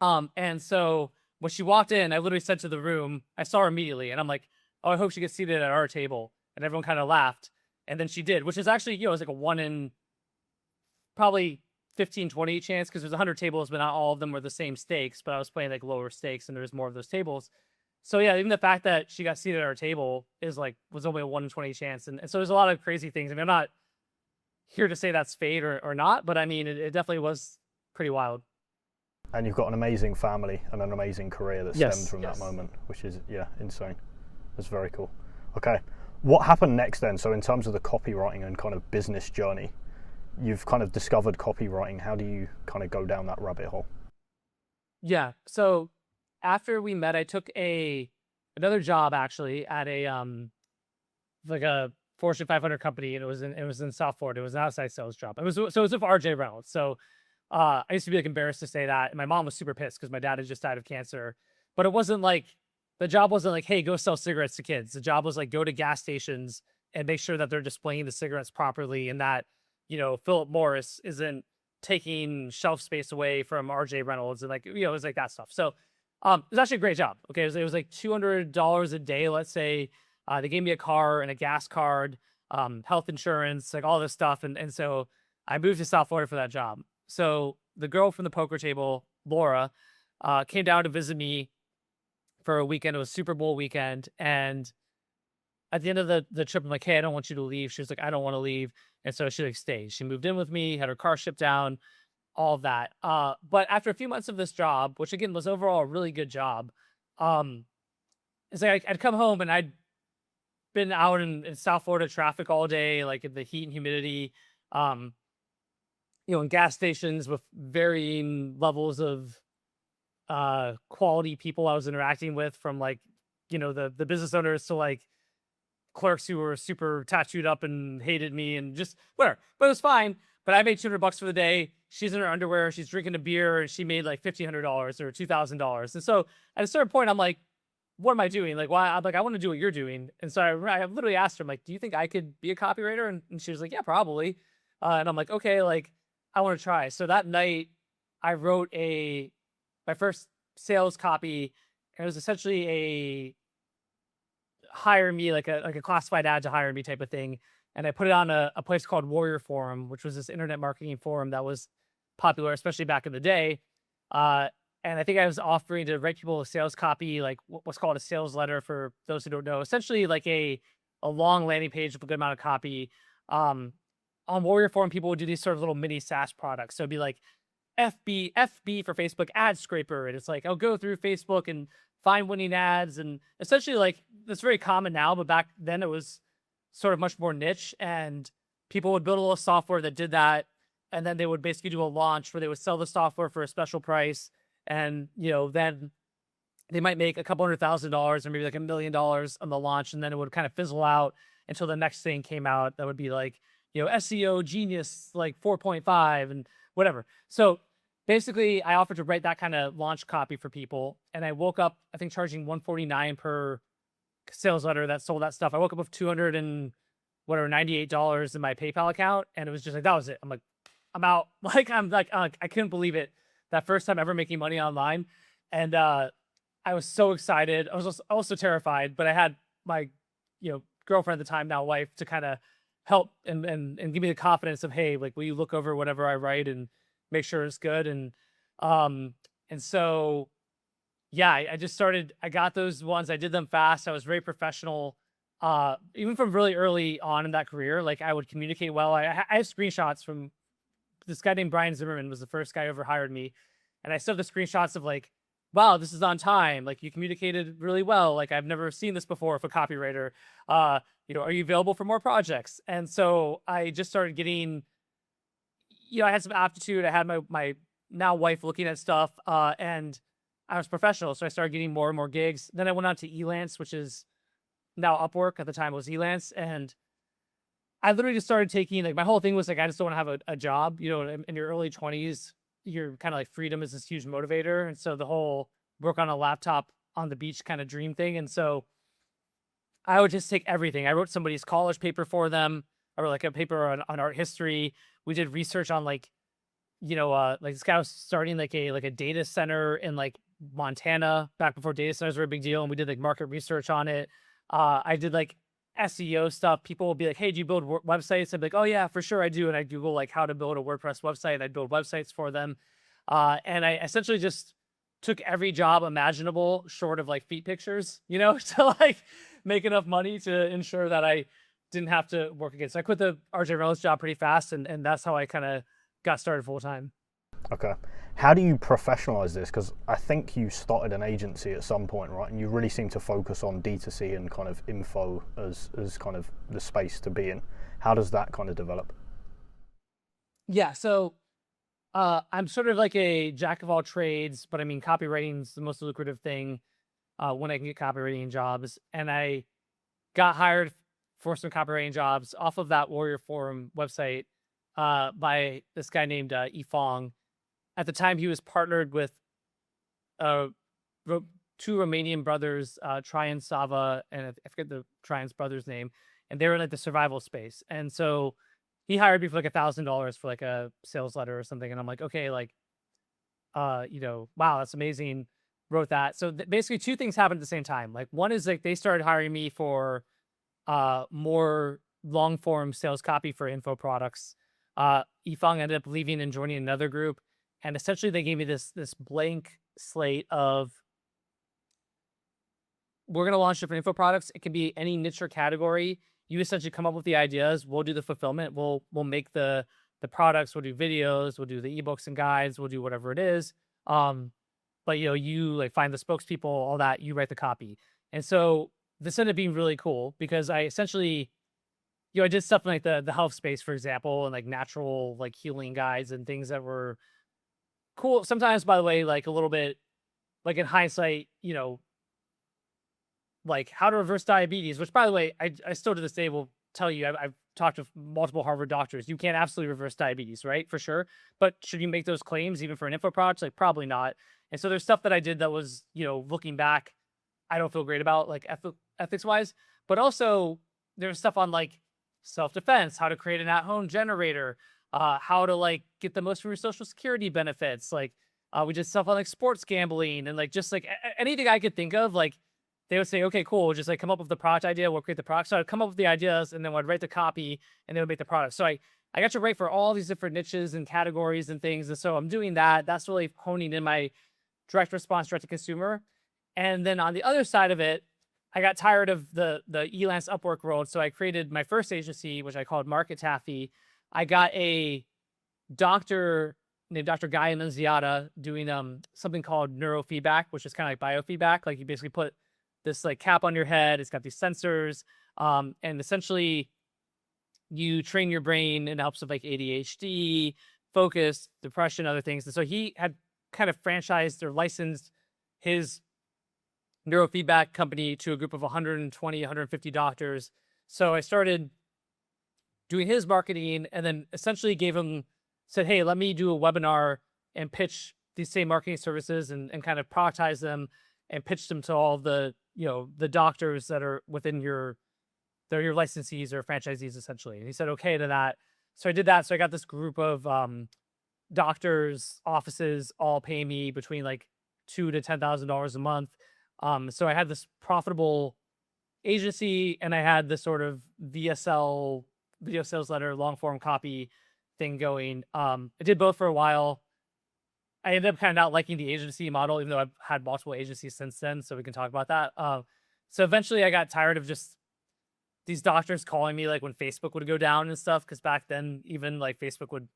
And so when she walked in, I literally said to the room, I saw her immediately. And I'm like, oh, I hope she gets seated at our table. And everyone kind of laughed. And then she did, which is actually, it was like a 1 in probably 15, 20 chance because there's 100 tables, but not all of them were the same stakes. But I was playing like lower stakes and there was more of those tables. So yeah, even the fact that she got seated at our table was only a 1 in 20 chance. And so there's a lot of crazy things. I mean, I'm not here to say that's fate or not, but I mean, it definitely was pretty wild. And you've got an amazing family and an amazing career that stemmed from that moment, which is, insane. That's very cool. Okay. What happened next then? So in terms of the copywriting and kind of business journey, you've kind of discovered copywriting. How do you kind of go down that rabbit hole? Yeah. So after we met, I took another job actually at a like a Fortune 500 company, and it was in South Florida. It was an outside sales job. It was with RJ Reynolds. So I used to be like embarrassed to say that, and my mom was super pissed because my dad had just died of cancer. But it wasn't like the job wasn't like, hey, go sell cigarettes to kids. The job was like, go to gas stations and make sure that they're displaying the cigarettes properly, and that Philip Morris isn't taking shelf space away from RJ Reynolds, and it was like that stuff. So it was actually a great job. Okay, it was like $200 a day, let's say. They gave me a car and a gas card, health insurance, like all this stuff. And so I moved to South Florida for that job. So the girl from the poker table, Laura, came down to visit me for a weekend. It was Super Bowl weekend. And at the end of the trip, I'm like, hey, I don't want you to leave. She was like, I don't want to leave. And so she stayed. She moved in with me, had her car shipped down, all of that. But after a few months of this job, which again was overall a really good job, it's like I'd come home and I'd been out in South Florida traffic all day, like in the heat and humidity, in gas stations with varying levels of quality people I was interacting with, from like, the business owners to like clerks who were super tattooed up and hated me and just whatever. But it was fine. But I made $200 for the day. She's in her underwear. She's drinking a beer, and she made like $1,500 or $2,000. And so at a certain point, I'm like, what am I doing? Like, why? I'm like, I want to do what you're doing. And so I literally asked her, I'm like, do you think I could be a copywriter? And she was like, yeah, probably. And I'm like, okay, like I want to try. So that night I wrote my first sales copy. And it was essentially a hire me, like a classified ad to hire me type of thing. And I put it on a place called Warrior Forum, which was this internet marketing forum that was popular, especially back in the day. And I think I was offering to write people a sales copy, like what's called a sales letter for those who don't know. Essentially like a long landing page with a good amount of copy. On Warrior Forum, people would do these sort of little mini SaaS products. So it'd be like FB for Facebook ad scraper. And it's like, I'll go through Facebook and find winning ads. And essentially like, that's very common now, but back then it was sort of much more niche, and people would build a little software that did that. And then they would basically do a launch where they would sell the software for a special price. And, then they might make a couple $100,000 or maybe like $1 million on the launch. And then it would kind of fizzle out until the next thing came out. That would be like, SEO genius, like 4.5 and whatever. So basically I offered to write that kind of launch copy for people. And I woke up, I think, charging $149 per sales letter that sold that stuff. I woke up with $98 in my PayPal account. And it was just like, that was it. I'm like, I'm out. I couldn't believe it. That first time ever making money online. And I was so excited. I was also terrified, but I had my, girlfriend at the time, now wife, to kind of help and give me the confidence of, hey, like, will you look over whatever I write and make sure it's good? And so, yeah, I just started, I got those ones. I did them fast. I was very professional. Even from really early on in that career, like, I would communicate well. I have screenshots from this guy named Brian Zimmerman, was the first guy who ever hired me. And I still have the screenshots of like, wow, this is on time. Like, you communicated really well. Like, I've never seen this before for copywriter. Are you available for more projects? And so I just started getting, I had some aptitude. I had my now wife looking at stuff, and I was professional. So I started getting more and more gigs. Then I went on to Elance, which is now Upwork. At the time it was Elance. And I literally just started taking, like, my whole thing was like, I just don't want to have a job. In your early 20s, you're kind of like, freedom is this huge motivator. And so the whole work on a laptop on the beach kind of dream thing. And so I would just take everything. I wrote somebody's college paper for them. I wrote like a paper on art history. We did research on like this guy was starting like a data center in like Montana back before data centers were a big deal. And we did like market research on it. I did like SEO stuff. People will be like, hey, do you build websites? I'd be like, oh yeah, for sure I do. And I Google like how to build a WordPress website, and I'd build websites for them. And I essentially just took every job imaginable short of like feet pictures, to like make enough money to ensure that I didn't have to work again. So I quit the RJ Reynolds job pretty fast, and that's how I kind of got started full time. Okay. How do you professionalize this? Because I think you started an agency at some point, right? And you really seem to focus on D2C and kind of info as kind of the space to be in. How does that kind of develop? Yeah. So I'm sort of like a jack of all trades, but I mean, copywriting is the most lucrative thing when I can get copywriting jobs. And I got hired for some copywriting jobs off of that Warrior Forum website by this guy named Fong. At the time, he was partnered with two Romanian brothers, Traian Sava, and I forget the Traian's brother's name, and they were in like the survival space. And so he hired me for like $1,000 for like a sales letter or something. And I'm like, okay, like, wow, that's amazing. Wrote that. So basically two things happened at the same time. Like, one is like they started hiring me for more long form sales copy for info products. Yifeng ended up leaving and joining another group. And essentially they gave me this blank slate of, we're going to launch different info products. It can be any niche or category. You essentially come up with the ideas. We'll do the fulfillment. We'll make the products. We'll do videos. We'll do the ebooks and guides. We'll do whatever it is. But you like find the spokespeople, all that. You write the copy. And so this ended up being really cool because I essentially, I did stuff in like the health space, for example, and like natural like healing guides and things that were cool. Sometimes, by the way, like a little bit, like in hindsight, like how to reverse diabetes, which by the way, I still to this day will tell you, I've talked to multiple Harvard doctors. You can absolutely reverse diabetes, right? For sure. But should you make those claims even for an info product? Like, probably not. And so there's stuff that I did that was, looking back, I don't feel great about, like ethics wise, but also there's stuff on like self-defense, how to create an at-home generator, how to like get the most from your social security benefits. Like, we did stuff on like sports gambling and like, just like anything I could think of, like, they would say, okay, cool. Just like come up with the product idea. We'll create the product. So I'd come up with the ideas and then I'd write the copy and they would make the product. So I got to write for all these different niches and categories and things. And so I'm doing that. That's really honing in my direct response, direct to consumer. And then on the other side of it, I got tired of the Elance Upwork world. So I created my first agency, which I called Market Taffy. I got a doctor named Dr. Guy Annunziata doing something called neurofeedback, which is kind of like biofeedback. Like, you basically put this like cap on your head. It's got these sensors, and essentially you train your brain and it helps with like ADHD, focus, depression, other things. And so he had kind of franchised or licensed his neurofeedback company to a group of 120, 150 doctors. So I started doing his marketing and then essentially said, hey, let me do a webinar and pitch these same marketing services and kind of productize them and pitch them to all the, the doctors that are within they're your licensees or franchisees essentially. And he said, okay to that. So I did that. So I got this group of doctors, offices, all pay me between like $2,000 to $10,000 a month. So I had this profitable agency and I had this sort of VSL, video sales letter, long form copy thing going. I did both for a while. I ended up kind of not liking the agency model, even though I've had multiple agencies since then. So we can talk about that. So eventually I got tired of just these doctors calling me like when Facebook would go down and stuff. Cause back then even like Facebook would,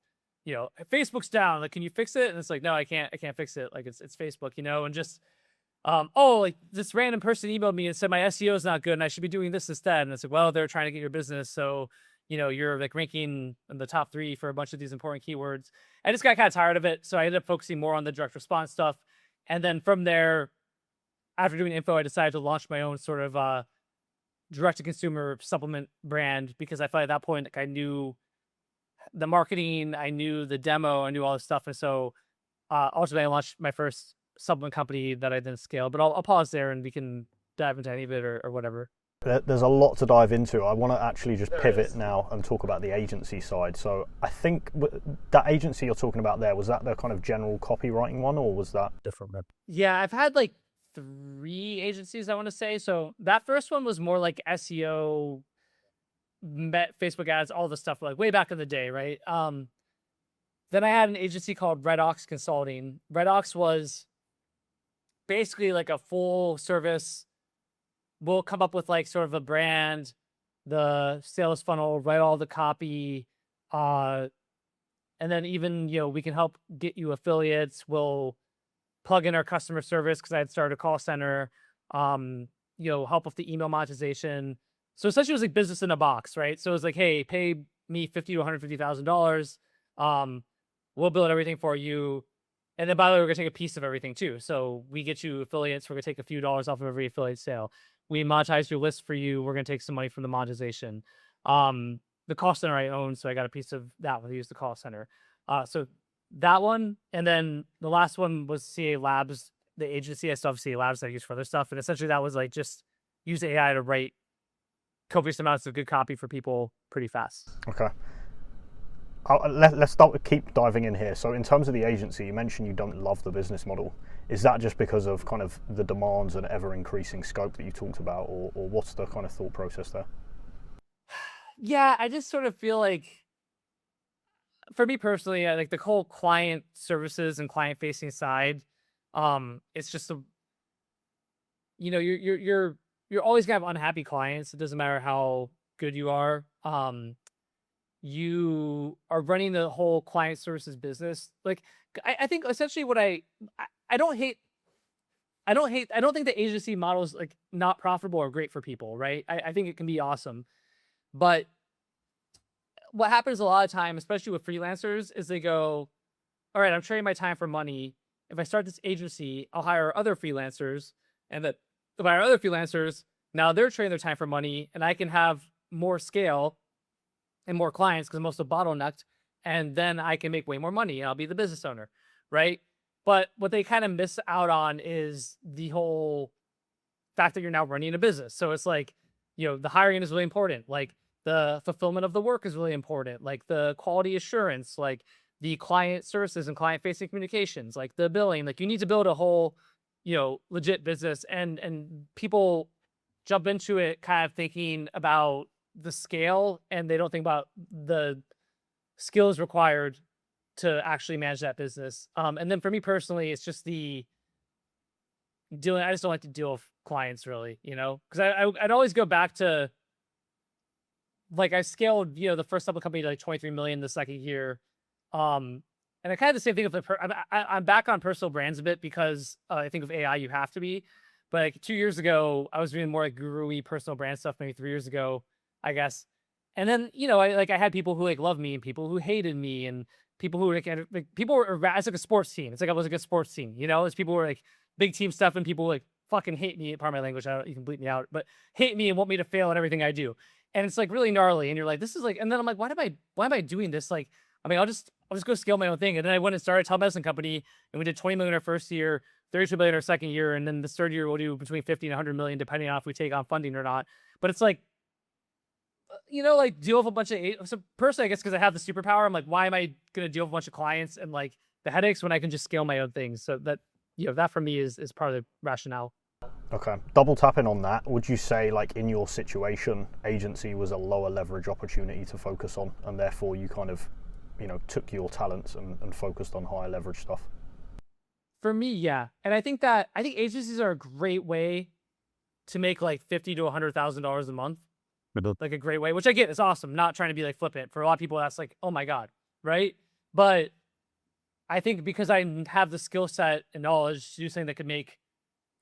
Facebook's down. Like, can you fix it? And it's like, no, I can't fix it. Like it's Facebook, and just, like this random person emailed me and said my SEO is not good and I should be doing this instead. And it's like, well, they're trying to get your business. So, you're like ranking in the top 3 for a bunch of these important keywords. I just got kind of tired of it. So I ended up focusing more on the direct response stuff. And then from there, after doing info, I decided to launch my own sort of, direct to consumer supplement brand because I felt at that point, like I knew the marketing, I knew the demo, I knew all this stuff. And so, ultimately I launched my first supplement company that I then scaled, but I'll pause there and we can dive into any of it or whatever. There's a lot to dive into. I want to actually just pivot now and talk about the agency side. So I think that agency you're talking about there, was that the kind of general copywriting one or was that different? Yeah, I've had like 3 agencies, I want to say. So that first one was more like SEO, Facebook ads, all the stuff like way back in the day, right? Then I had an agency called Red Ox Consulting. Red Ox was basically like a full service. We'll come up with like sort of a brand, the sales funnel, write all the copy, and then even, we can help get you affiliates. We'll plug in our customer service because I had started a call center, help with the email monetization. So essentially it was like business in a box, right? So it was like, hey, pay me $50,000 to $150,000. We'll build everything for you. And then by the way, we're gonna take a piece of everything too. So we get you affiliates. We're gonna take a few dollars off of every affiliate sale. We monetize your list for you. We're gonna take some money from the monetization. The call center I own, so I got a piece of that when I use the call center. So that one, and then the last one was CA Labs, the agency. I still have CA Labs that I use for other stuff, and essentially that was like just use AI to write copious amounts of good copy for people pretty fast. Okay. Let's keep diving in here. So in terms of the agency, you mentioned you don't love the business model. Is that just because of kind of the demands and ever increasing scope that you talked about, or what's the kind of thought process there? Yeah, I just sort of feel like, for me personally, like the whole client services and client facing side, it's just you're always gonna have unhappy clients. It doesn't matter how good you are. You are running the whole client services business. Like I think essentially what I don't think the agency model is like not profitable or great for people, right? I think it can be awesome. But what happens a lot of time, especially with freelancers, is they go, all right, I'm trading my time for money. If I start this agency, I'll hire other freelancers. And that if I hire other freelancers, now they're trading their time for money and I can have more scale and more clients because I'm also bottlenecked. And then I can make way more money and I'll be the business owner, right? But what they kind of miss out on is the whole fact that you're now running a business. So it's like, the hiring is really important. Like the fulfillment of the work is really important. Like the quality assurance, like the client services and client facing communications, like the billing, like you need to build a whole, legit business and people jump into it kind of thinking about the scale and they don't think about the skills required to actually manage that business. And then for me personally, it's just I just don't like to deal with clients really, because I'd always go back to, like I scaled, the first supplement company to like 23 million the second year. And I kind of the same thing with I'm back on personal brands a bit because I think with AI you have to be, But like 2 years ago, I was doing more like guru-y personal brand stuff. Maybe 3 years ago, I guess. And then I had people who like loved me and people who hated me and people who like people were it's like a sports team. It's like I was like a sports team. There's people who were like big team stuff and people who like fucking hate me. Pardon my language. You can bleep me out, but hate me and want me to fail at everything I do. And it's like really gnarly. And you're like, this is like, and then I'm like, why am I doing this? Like, I mean, I'll just go scale my own thing. And then I went and started a telemedicine company, and we did 20 million our first year, 32 million our second year, and then the third year we'll do between 50 and 100 million, depending on if we take on funding or not. But it's like, like deal with a bunch of so personally, I guess because I have the superpower, I'm like, why am I going to deal with a bunch of clients and like the headaches when I can just scale my own things? So that that for me is part of the rationale. Okay, double tapping on that, would you say like in your situation, agency was a lower leverage opportunity to focus on, and therefore you kind of, took your talents and focused on higher leverage stuff? For me, yeah. And I think agencies are a great way to make like $50,000 to $100,000 a month. Like a great way, which I get is awesome. Not trying to be like flippant. For a lot of people, that's like, oh my God, right? But I think because I have the skill set and knowledge to do something that could make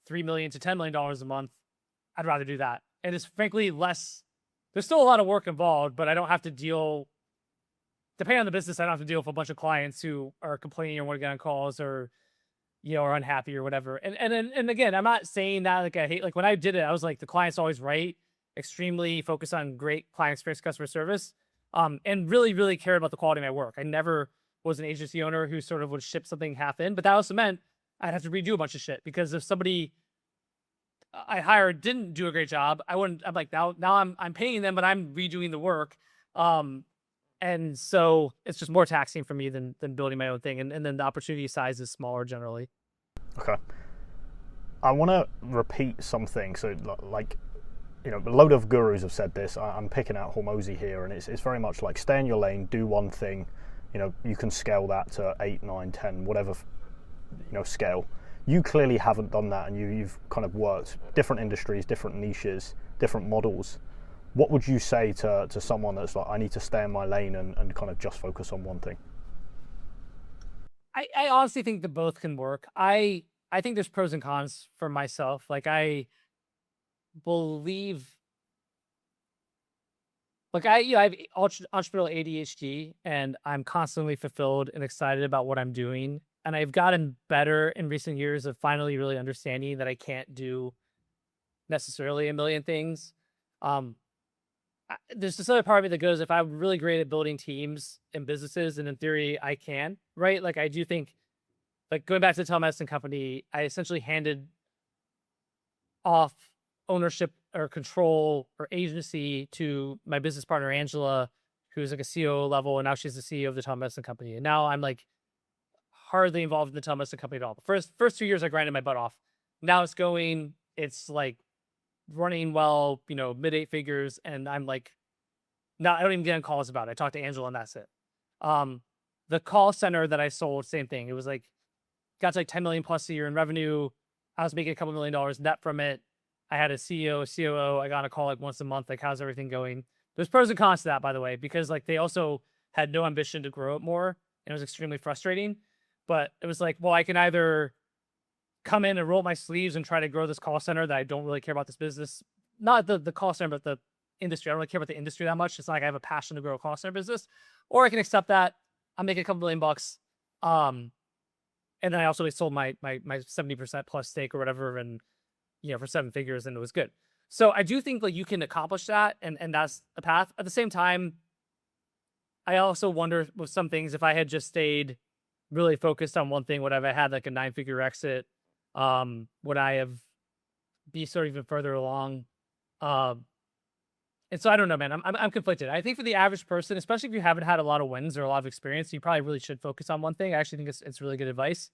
$3 million to $10 million a month, I'd rather do that. And it's frankly less, there's still a lot of work involved, but I don't have to deal, depending on the business, I don't have to deal with a bunch of clients who are complaining or want to get on calls or, are unhappy or whatever. And again, I'm not saying that like I hate, like when I did it, I was like, the client's always right, extremely focused on great client experience, customer service, and really, really cared about the quality of my work. I never was an agency owner who sort of would ship something half in, but that also meant I'd have to redo a bunch of shit because if somebody I hired didn't do a great job, I'm like, now I'm paying them, but I'm redoing the work. And so it's just more taxing for me than building my own thing. And then the opportunity size is smaller generally. Okay. I want to repeat something. So like, a load of gurus have said this. I'm picking out Hormozi here, and it's very much like stay in your lane, do one thing. You can scale that to 8, 9, 10, whatever, scale. You clearly haven't done that, and you've kind of worked different industries, different niches, different models. What would you say to someone that's like, I need to stay in my lane and kind of just focus on one thing? I honestly think that both can work. I think there's pros and cons for myself. Like I believe, like I have entrepreneurial ADHD, and I'm constantly fulfilled and excited about what I'm doing. And I've gotten better in recent years of finally really understanding that I can't do necessarily a million things. There's this other part of me that goes, if I'm really great at building teams and businesses, and in theory I can, right? Like I do think, like going back to the telemedicine company, I essentially handed off ownership or control or agency to my business partner, Angela, who's like a CEO level. And now she's the CEO of the telemedicine company. And now I'm like hardly involved in the telemedicine company at all. The first 2 years I grinded my butt off. Now it's like running well, mid 8 figures. And I'm like, I don't even get on calls about it. I talk to Angela and that's it. The call center that I sold, same thing. It was like, got to like 10 million plus a year in revenue. I was making a couple $1 million net from it. I had a CEO, a COO. I got on a call like once a month. Like, how's everything going? There's pros and cons to that, by the way, because like they also had no ambition to grow it more. And it was extremely frustrating. But it was like, well, I can either come in and roll my sleeves and try to grow this call center that I don't really care about this business. Not the call center, but the industry. I don't really care about the industry that much. It's not like I have a passion to grow a call center business. Or I can accept that. I'm making a couple $1 million. And then I also sold my 70% plus stake or whatever, and for 7 figures, and it was good. So I do think like you can accomplish that, and that's a path. At the same time, I also wonder with some things, if I had just stayed really focused on one thing, would I have had like a 9-figure exit? Would I have be sort of even further along? And so I don't know, man. I'm conflicted. I think for the average person, especially if you haven't had a lot of wins or a lot of experience, you probably really should focus on one thing. I actually think it's really good advice.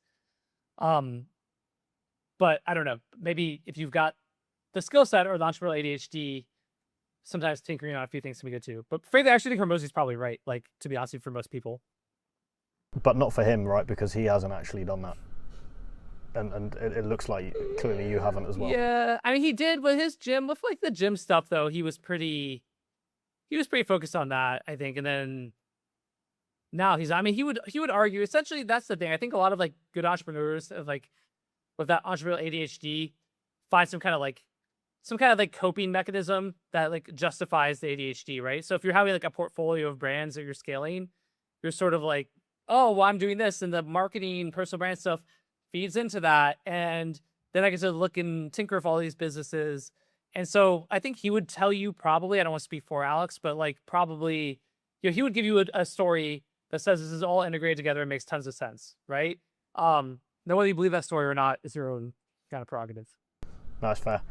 But I don't know. Maybe if you've got the skill set or the entrepreneurial ADHD, sometimes tinkering on a few things can be good too. But frankly, I actually think Hormozi's probably right. Like, to be honest with you, for most people. But not for him, right? Because he hasn't actually done that. And it looks like clearly you haven't as well. Yeah, I mean, he did with his gym. With like the gym stuff, though, he was pretty focused on that, I think. And then now he would argue, essentially, that's the thing. I think a lot of like good entrepreneurs of like with that entrepreneurial ADHD find some kind of like coping mechanism that like justifies the ADHD, right? So if you're having like a portfolio of brands that you're scaling, you're sort of like, oh, well, I'm doing this, and the marketing, personal brand stuff feeds into that, and then I get to look and tinker with all these businesses. And so I think he would tell you probably, I don't want to speak for Alex, but like probably, he would give you a story that says this is all integrated together and makes tons of sense, right? Now whether you believe that story or not is your own kind of prerogative. That's fair.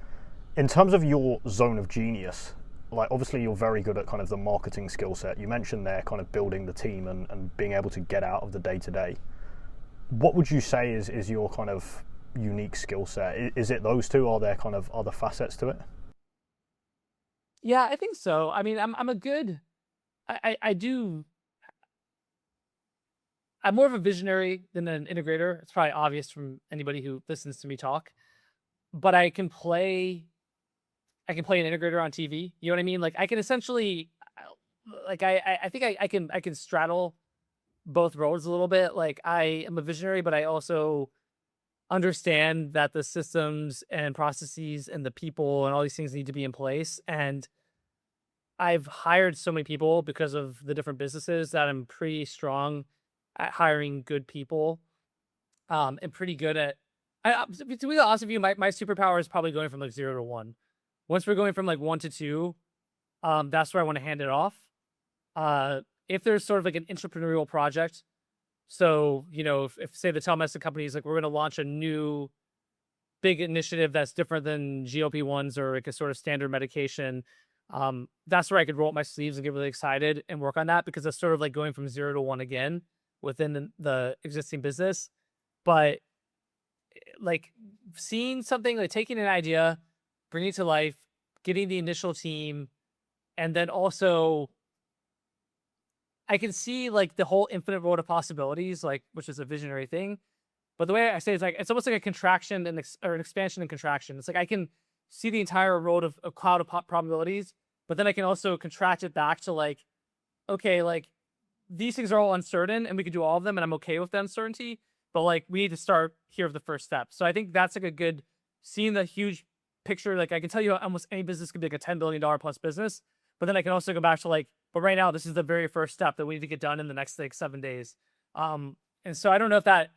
In terms of your zone of genius, like obviously you're very good at kind of the marketing skill set. You mentioned there kind of building the team and being able to get out of the day-to-day. What would you say is your kind of unique skill set? Is it those two? Are there kind of other facets to it? Yeah, I think so. I mean, I'm more of a visionary than an integrator. It's probably obvious from anybody who listens to me talk, but I can play an integrator on TV. You know what I mean? Like I can essentially, like I think I can straddle both roads a little bit. Like I am a visionary, but I also understand that the systems and processes and the people and all these things need to be in place. And I've hired so many people because of the different businesses that I'm pretty strong at hiring good people, and pretty good at. To be honest with you, my superpower is probably going from like 0 to 1. Once we're going from like 1 to 2, that's where I want to hand it off. If there's sort of like an entrepreneurial project, so if say the telemedicine company is like, we're going to launch a new big initiative that's different than GLP-1s or like a sort of standard medication, that's where I could roll up my sleeves and get really excited and work on that, because it's sort of like going from 0 to 1 again within the existing business. But like seeing something, like taking an idea, bringing it to life, getting the initial team, and then also I can see like the whole infinite world of possibilities, like, which is a visionary thing. But the way I say it is like, it's almost like a contraction or an expansion and contraction. It's like I can see the entire world of cloud of probabilities, but then I can also contract it back to like, okay, like these things are all uncertain and we can do all of them and I'm okay with the uncertainty, but like we need to start here with the first step. So I think that's like a good, seeing the huge picture. Like I can tell you almost any business could be like a $10 billion plus business, but then I can also go back to like, but right now this is the very first step that we need to get done in the next like 7 days. And so I don't know if that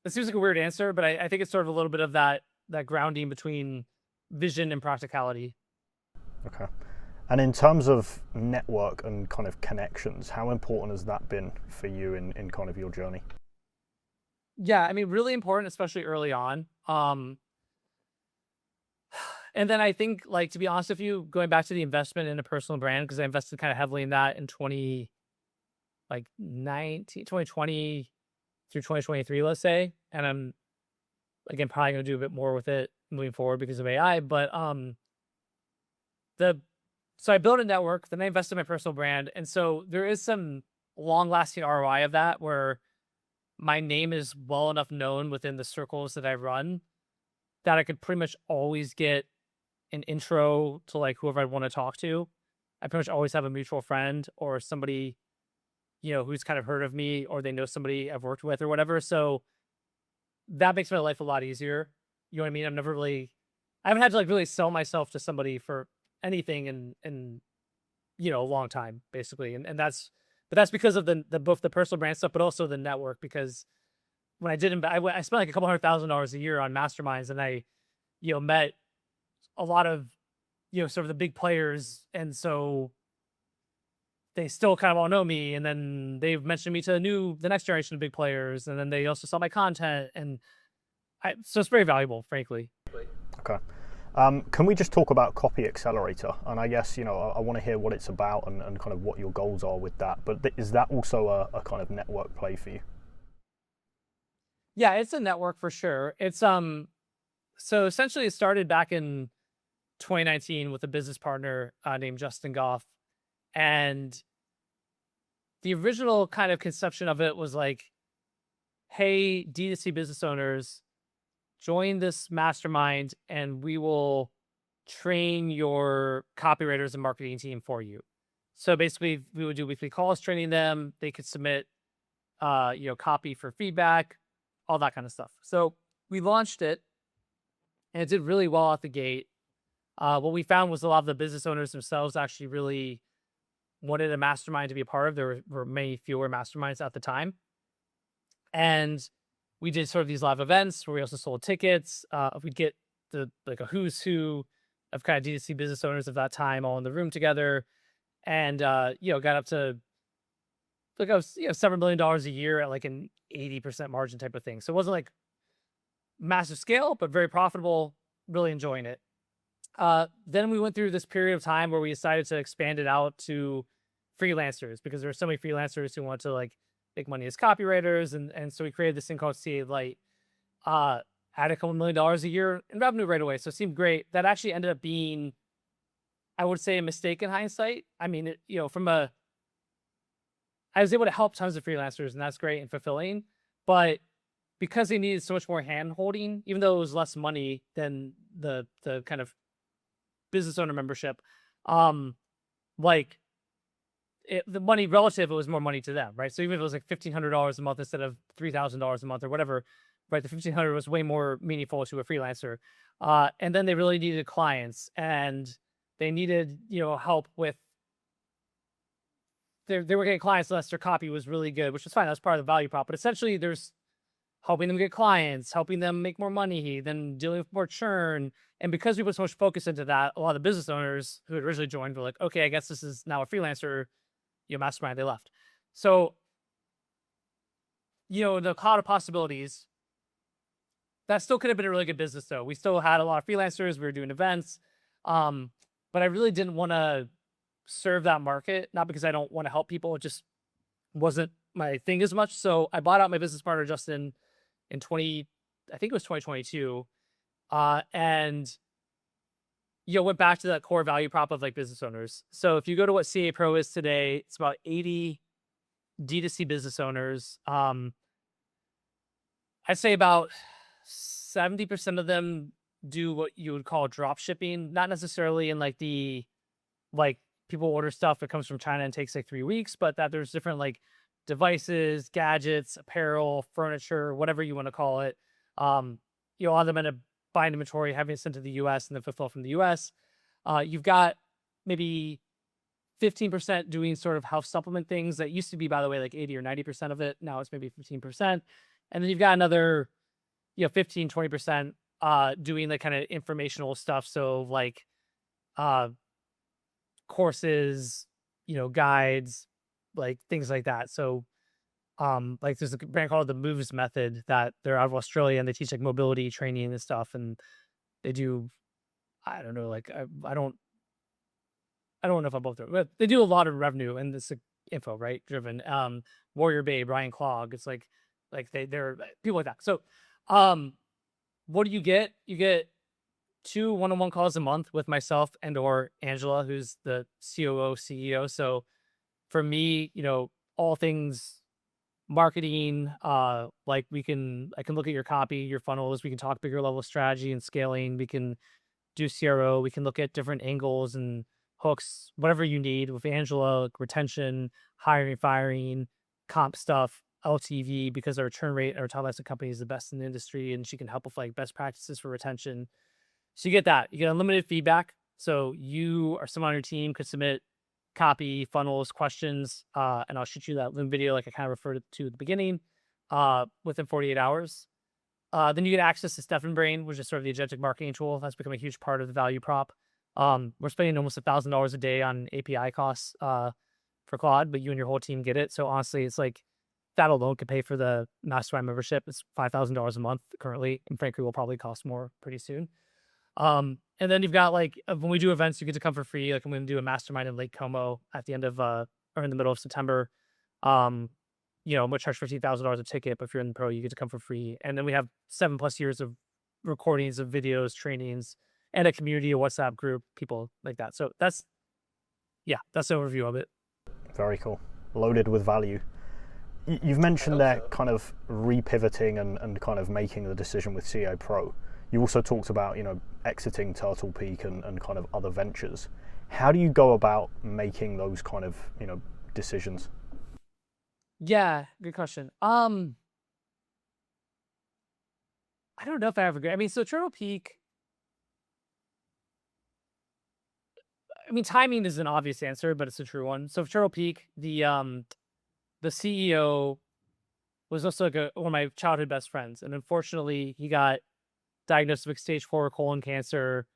seems like a weird answer, but I think it's sort of a little bit of that grounding between vision and practicality. Okay. And in terms of network and kind of connections, how important has that been for you in kind of your journey? Yeah, I mean, really important, especially early on. And then I think, like, to be honest with you, going back to the investment in a personal brand, because I invested kind of heavily in that in 2020 through 2023, let's say. And I'm, again, probably going to do a bit more with it moving forward because of AI. But so I built a network, then I invested in my personal brand. And so there is some long-lasting ROI of that, where my name is well enough known within the circles that I run that I could pretty much always get an intro to like whoever I want to talk to. I pretty much always have a mutual friend or somebody, who's kind of heard of me, or they know somebody I've worked with or whatever. So that makes my life a lot easier. You know what I mean? I haven't had to like really sell myself to somebody for anything in a long time, basically. And that's because of the both the personal brand stuff, but also the network. Because when I I spent like a couple $100,000 a year on masterminds, and I, met a lot of, sort of the big players. And so they still kind of all know me. And then they've mentioned me to the next generation of big players. And then they also saw my content. And so it's very valuable, frankly. Okay. Can we just talk about Copy Accelerator? And I guess, I want to hear what it's about and kind of what your goals are with that. But is that also a kind of network play for you? Yeah, it's a network for sure. It's so essentially it started back in 2019 with a business partner named Justin Goff. And the original kind of conception of it was like, hey, D2C business owners, join this mastermind and we will train your copywriters and marketing team for you. So basically we would do weekly calls training them. They could submit, copy for feedback, all that kind of stuff. So we launched it. and it did really well out the gate. What we found was a lot of the business owners themselves actually really wanted a mastermind to be a part of. There were many fewer masterminds at the time. And we did sort of these live events where we also sold tickets. We'd get a who's who of kind of D2C business owners of that time all in the room together. And, got up to like, $7 million a year at like an 80% margin type of thing. So it wasn't like massive scale, but very profitable, really enjoying it. Then we went through this period of time where we decided to expand it out to freelancers because there were so many freelancers who want to like make money as copywriters. And so we created this thing called CA Lite, had a couple $1 million a year in revenue right away. So it seemed great. That actually ended up being, I would say, a mistake in hindsight. I mean, I was able to help tons of freelancers, and that's great and fulfilling. But because they needed so much more hand holding, even though it was less money than the kind of business owner membership, the money relative, it was more money to them, right? So even if it was like $1,500 a month instead of $3,000 a month or whatever, right? The $1,500 was way more meaningful to a freelancer. And then they really needed clients, and they needed, help with. They were getting clients unless their copy was really good, which was fine. That's part of the value prop. But essentially, there's helping them get clients, helping them make more money, then dealing with more churn. And because we put so much focus into that, a lot of the business owners who had originally joined were like, okay, I guess this is now a freelancer, mastermind. They left. So, the cloud of possibilities, that still could have been a really good business though. We still had a lot of freelancers. We were doing events. But I really didn't want to serve that market, not because I don't want to help people. It just wasn't my thing as much. So I bought out my business partner, Justin, in 2022. And went back to that core value prop of like business owners. So if you go to what CA Pro is today, it's about 80 D2C business owners. I'd say about 70% of them do what you would call drop shipping, not necessarily in like the people order stuff that comes from China and takes like 3 weeks, but that there's different like devices, gadgets, apparel, furniture, whatever you want to call it. A lot of them end up buying inventory, having it sent to the US and then fulfill from the US. You've got maybe 15% doing sort of health supplement things that used to be, by the way, like 80 or 90% of it. Now it's maybe 15%. And then you've got another, 15, 20% doing like kind of informational stuff. So like courses, guides, like things like that. So like there's a brand called the Moves Method that they're out of Australia, and they teach like mobility training and stuff. And they do, I don't know, like I don't know if I'm both there, but they do a lot of revenue and this info, right? Driven. Warrior Babe, Ryan Clogg. It's like they're people like that. So what do you get? You get 2 one-on-one calls a month with myself and or Angela, who's the COO CEO. So for me, all things marketing, like I can look at your copy, your funnels, we can talk bigger level strategy and scaling, we can do CRO, we can look at different angles and hooks, whatever you need with Angela, like retention, hiring, firing, comp stuff, LTV, because our return rate, our top licensed company is the best in the industry, and she can help with like best practices for retention. So you get that. You get unlimited feedback. So you or someone on your team could submit copy, funnels, questions, and I'll shoot you that Loom video like I kind of referred to at the beginning within 48 hours. Then you get access to Stefan Brain, which is sort of the agentic marketing tool. That's become a huge part of the value prop. We're spending almost $1,000 a day on API costs for Claude, but you and your whole team get it. So honestly, it's like that alone could pay for the Mastermind membership. It's $5,000 a month currently, and frankly will probably cost more pretty soon. And then you've got like when we do events, you get to come for free. Like I'm going to do a mastermind in Lake Como at the end of or in the middle of September. I'm going to charge $15,000 a ticket, but if you're in the pro, you get to come for free. And then we have 7+ years of recordings of videos, trainings, and a community, a WhatsApp group, people like that. So that's the overview of it. Very cool. Loaded with value. You've mentioned there kind of repivoting and kind of making the decision with CA Pro. You also talked about, exiting Turtle Peak and kind of other ventures. How do you go about making those kind of, decisions? Yeah, good question. I don't know if I have a great, so Turtle Peak, I mean, timing is an obvious answer, but it's a true one. So for Turtle Peak, the CEO was also like one of my childhood best friends, and unfortunately, he got diagnosed with stage 4 colon cancer,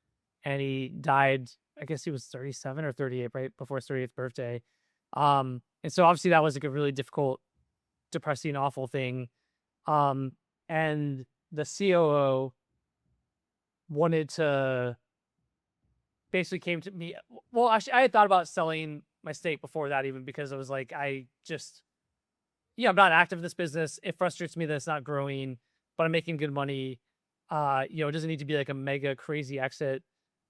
and he died. I guess he was 37 or 38, right before his 38th birthday. And so obviously that was like a really difficult, depressing, awful thing. And the COO wanted to basically came to me. Well, actually, I had thought about selling my stake before that, even because I was like, I'm not active in this business. It frustrates me that it's not growing, but I'm making good money. It doesn't need to be like a mega crazy exit.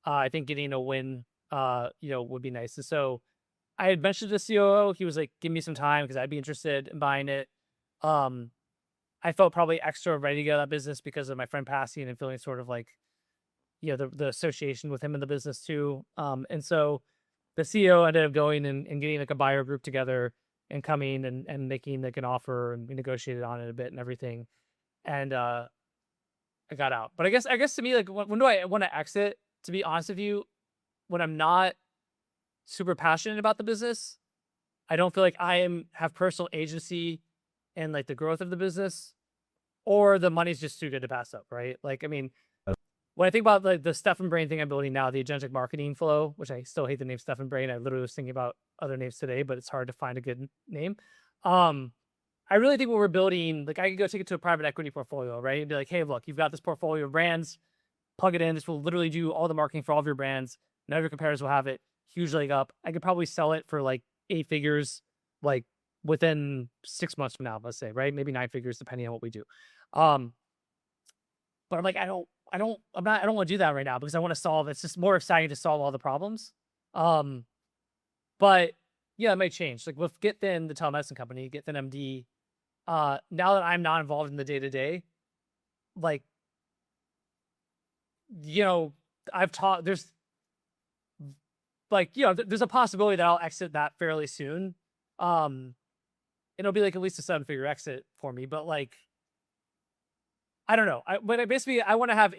I think getting a win, would be nice. And so I had mentioned to the COO, he was like, give me some time because I'd be interested in buying it. I felt probably extra ready to get out of that business because of my friend passing and feeling sort of like, the association with him in the business too. And so the CEO ended up going and getting like a buyer group together and coming and making like an offer, and we negotiated on it a bit and everything. And I got out. But I guess to me, like, when do I want to exit? To be honest with you, when I'm not super passionate about the business, I don't feel like have personal agency in like the growth of the business, or the money's just too good to pass up, right? Like, I mean, when I think about like the Stefan Brain thing I'm building now, the agentic marketing flow, which I still hate the name Stefan Brain. I literally was thinking about other names today, but it's hard to find a good name. I really think what we're building, like I could go take it to a private equity portfolio, right? And be like, hey, look, you've got this portfolio of brands, plug it in. This will literally do all the marketing for all of your brands. None of your competitors will have it. Huge leg up. I could probably sell it for like 8 figures, like within 6 months from now, let's say, right? Maybe 9 figures, depending on what we do. But I'm like, I don't want to do that right now because I want to solve. It's just more exciting to solve all the problems. But yeah, it might change. Like with GetThin, the telemedicine company, GetThin MD. Now that I'm not involved in the day to day, like, I've taught. There's like, there's a possibility that I'll exit that fairly soon. It'll be like at least a 7-figure exit for me, but like, I don't know. I want to have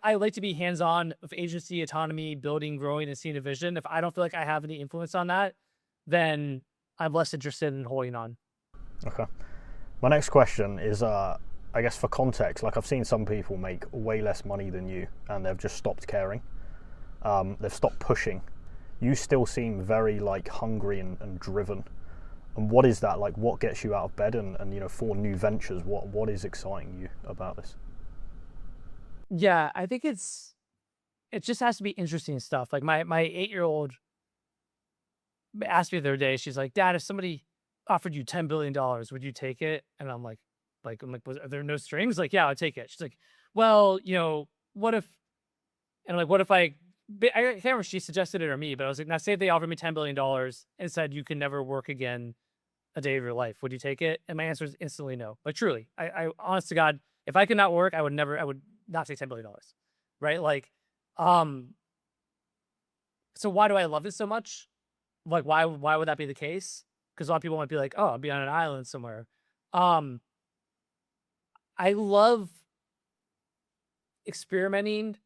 I like to be hands-on with agency, autonomy, building, growing, and seeing a vision. If I don't feel like I have any influence on that, then I'm less interested in holding on. Okay. My next question is, I guess for context, like I've seen some people make way less money than you, and they've just stopped caring. They've stopped pushing. You still seem very like hungry and driven. And what is that like? What gets you out of bed? And for new ventures, what is exciting you about this? Yeah, I think it just has to be interesting stuff. Like my 8-year-old asked me the other day. She's like, "Dad, if somebody offered you $10 billion, would you take it?" And I'm like, are there no strings? Like, yeah, I'd take it. She's like, well, what if? And I'm like, what if I can't remember if she suggested it or me, but I was like, now say if they offered me $10 billion and said you can never work again a day of your life, would you take it? And my answer is instantly no. Like truly, I honest to God, if I could not work, I would not take $10 billion. Right? Like, so why do I love this so much? Like, why would that be the case? Because a lot of people might be like, oh, I'll be on an island somewhere. I love experimenting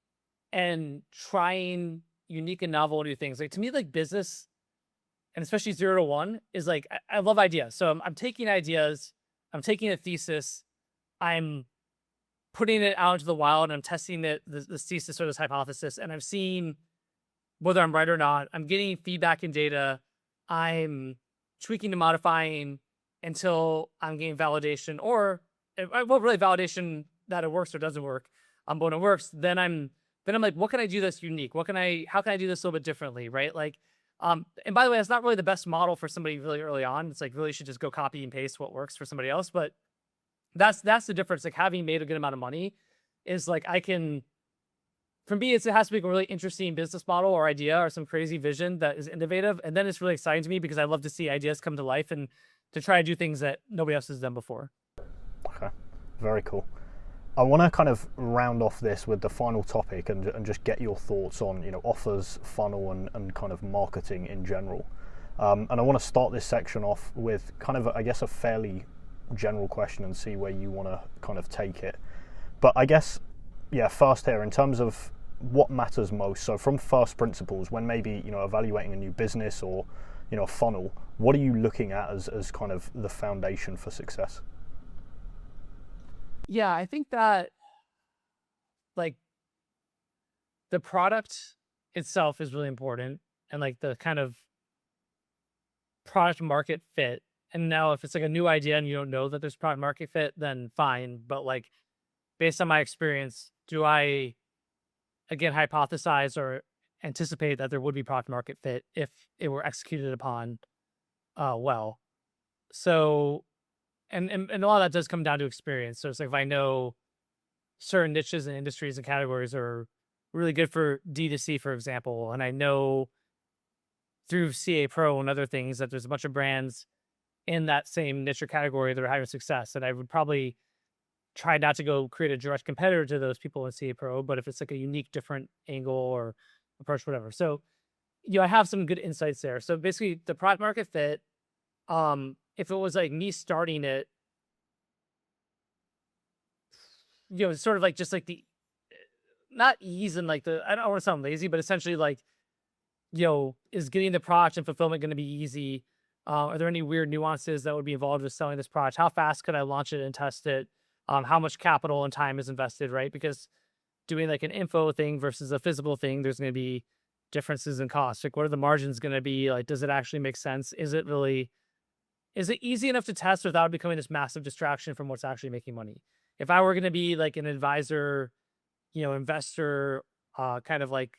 and trying unique and novel new things. Like to me, like business, and especially 0 to 1, is like I love ideas. So I'm taking ideas, I'm taking a thesis, I'm putting it out into the wild, and I'm testing this thesis or this hypothesis, and I'm seeing whether I'm right or not. I'm getting feedback and data. I'm tweaking and modifying until I'm getting validation, or really validation that it works or doesn't work. But when it works, then I'm like, what can I do that's unique? How can I do this a little bit differently, right? Like, and by the way, it's not really the best model for somebody really early on. It's like really should just go copy and paste what works for somebody else. But that's the difference. Like having made a good amount of money is like for me, it has to be a really interesting business model or idea or some crazy vision that is innovative. And then it's really exciting to me because I love to see ideas come to life and to try to do things that nobody else has done before. Okay, very cool. I want to kind of round off this with the final topic and just get your thoughts on, offers, funnel, and kind of marketing in general. And I want to start this section off with kind of, I guess, a fairly general question and see where you want to kind of take it. But I guess, yeah, first here, in terms of what matters most? So from first principles, when maybe, evaluating a new business or, a funnel, what are you looking at as kind of the foundation for success? Yeah, I think that like the product itself is really important, and like the kind of product market fit. And now if it's like a new idea and you don't know that there's product market fit, then fine. But like based on my experience, do I again hypothesize or anticipate that there would be product market fit if it were executed upon well? So and a lot of that does come down to experience. So it's like if I know certain niches and industries and categories are really good for D2C, for example, and I know through CA Pro and other things that there's a bunch of brands in that same niche or category that are having success, and I would probably try not to go create a direct competitor to those people in CA Pro, but if it's like a unique, different angle or approach, whatever. So, I have some good insights there. So basically the product market fit, if it was like me starting it, sort of like just like the not ease and like I don't want to sound lazy, but essentially like, is getting the product and fulfillment going to be easy? Are there any weird nuances that would be involved with selling this product? How fast could I launch it and test it? How much capital and time is invested, right? Because doing like an info thing versus a physical thing, there's going to be differences in cost. Like, what are the margins going to be? Like, does it actually make sense? Is it easy enough to test without becoming this massive distraction from what's actually making money? If I were going to be like an advisor, investor, kind of like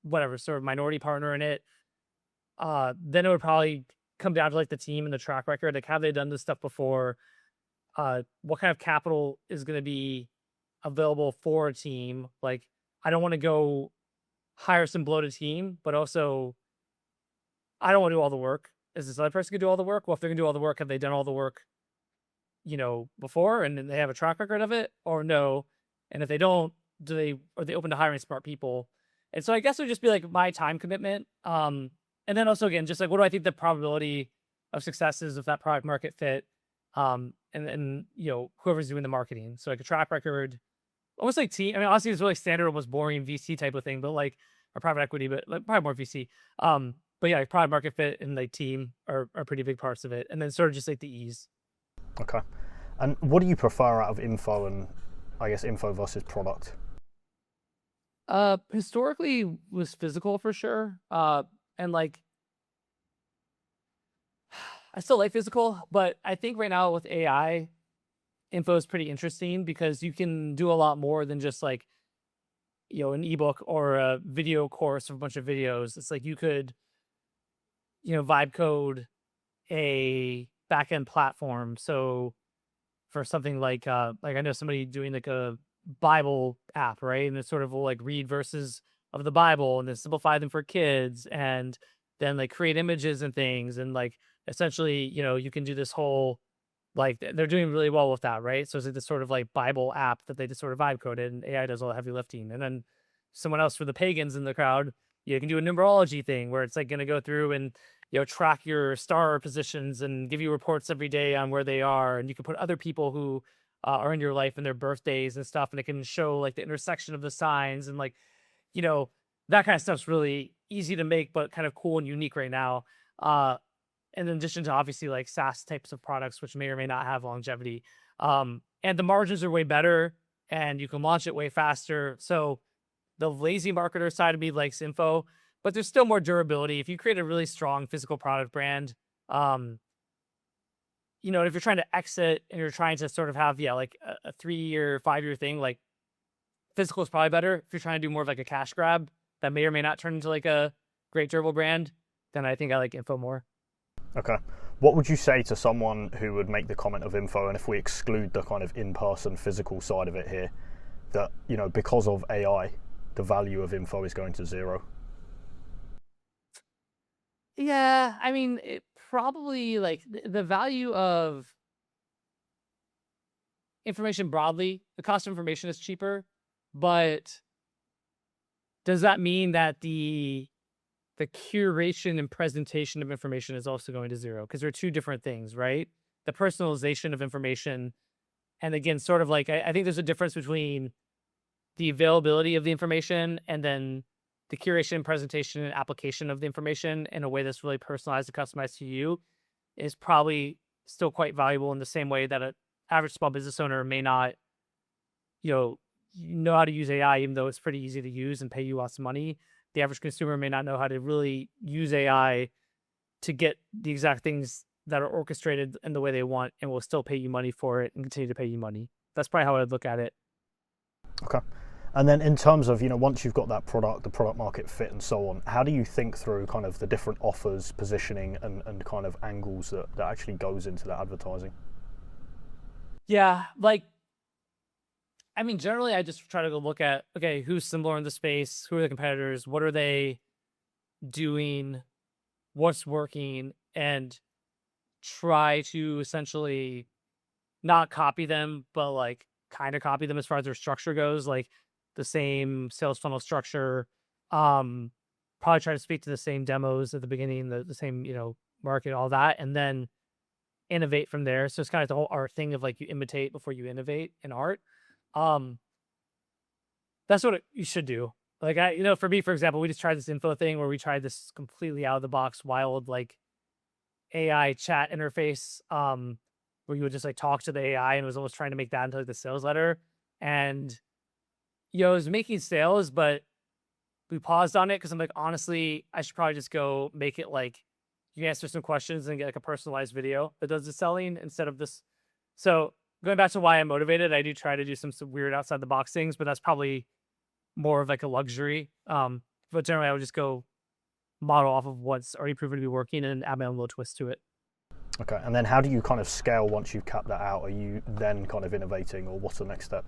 whatever sort of minority partner in it, then it would probably come down to like the team and the track record. Like, have they done this stuff before? What kind of capital is going to be available for a team? Like, I don't want to go hire some bloated team, but also I don't want to do all the work. Is this other person going to do all the work? Well, if they're going to do all the work, have they done all the work, before, and then they have a track record of it, or no? And if they don't, are they open to hiring smart people? And so I guess it would just be like my time commitment. And then also again, just like what do I think the probability of success is of that product market fit? And then whoever's doing the marketing. So like a track record, almost like team. I mean, honestly, it's really standard, almost boring VC type of thing, but like or private equity, but like probably more VC. But yeah, like product market fit and like team are pretty big parts of it. And then sort of just like the ease. Okay. And what do you prefer out of info and I guess info versus product? Historically was physical for sure. And like I still like physical, but I think right now with AI, info is pretty interesting because you can do a lot more than just like, an ebook or a video course of a bunch of videos. It's like you could, vibe code a backend platform. So for something like I know somebody doing like a Bible app, right? And it sort of will like read verses of the Bible and then simplify them for kids and then like create images and things. And like essentially, you can do this whole like they're doing really well with that, right? So it's like this sort of like Bible app that they just sort of vibe coded and AI does all the heavy lifting. And then someone else for the pagans in the crowd, you can do a numerology thing where it's like going to go through and track your star positions and give you reports every day on where they are. And you can put other people who are in your life and their birthdays and stuff, and it can show like the intersection of the signs and like, that kind of stuff's really easy to make, but kind of cool and unique right now. And in addition to obviously like SaaS types of products, which may or may not have longevity. And the margins are way better and you can launch it way faster. So the lazy marketer side of me likes info, but there's still more durability. If you create a really strong physical product brand, if you're trying to exit and you're trying to sort of have, like a 3-year, 5-year thing, like physical is probably better. If you're trying to do more of like a cash grab that may or may not turn into like a great durable brand, then I think I like info more. Okay. What would you say to someone who would make the comment of info, and if we exclude the kind of in-person physical side of it here, that, because of AI, the value of info is going to zero? Yeah, I mean, it probably like the value of information broadly, the cost of information is cheaper, but does that mean that the curation and presentation of information is also going to zero? Because they're two different things, right? The personalization of information, and again, sort of like I think there's a difference between the availability of the information, and then the curation, presentation, and application of the information in a way that's really personalized and customized to you is probably still quite valuable in the same way that an average small business owner may not, know how to use AI, even though it's pretty easy to use and pay you lots of money. The average consumer may not know how to really use AI to get the exact things that are orchestrated in the way they want, and will still pay you money for it and continue to pay you money. That's probably how I'd look at it. Okay. And then in terms of, once you've got that product, the product market fit and so on, how do you think through kind of the different offers, positioning, and kind of angles that actually goes into that advertising? Yeah, generally I just try to go look at, okay, who's similar in the space, who are the competitors, what are they doing, what's working, and try to essentially not copy them, but kind of copy them as far as their structure goes, like the same sales funnel structure. Probably try to speak to the same demos at the beginning, the same, market, all that, and then innovate from there. So it's kind of the whole art thing of you imitate before you innovate in art. That's what you should do. For me, for example, we just tried this info thing where we tried this completely out of the box, wild, AI chat interface, where you would just talk to the AI, and it was almost trying to make that into the sales letter. And, it was making sales, but we paused on it because I'm like, honestly, I should probably just go make it you answer some questions and get a personalized video that does the selling instead of this. So going back to why I'm motivated, I do try to do some weird outside the box things, but that's probably more of a luxury. But generally I would just go model off of what's already proven to be working and add my own little twist to it. Okay. And then how do you kind of scale once you've capped that out? Are you then kind of innovating, or what's the next step?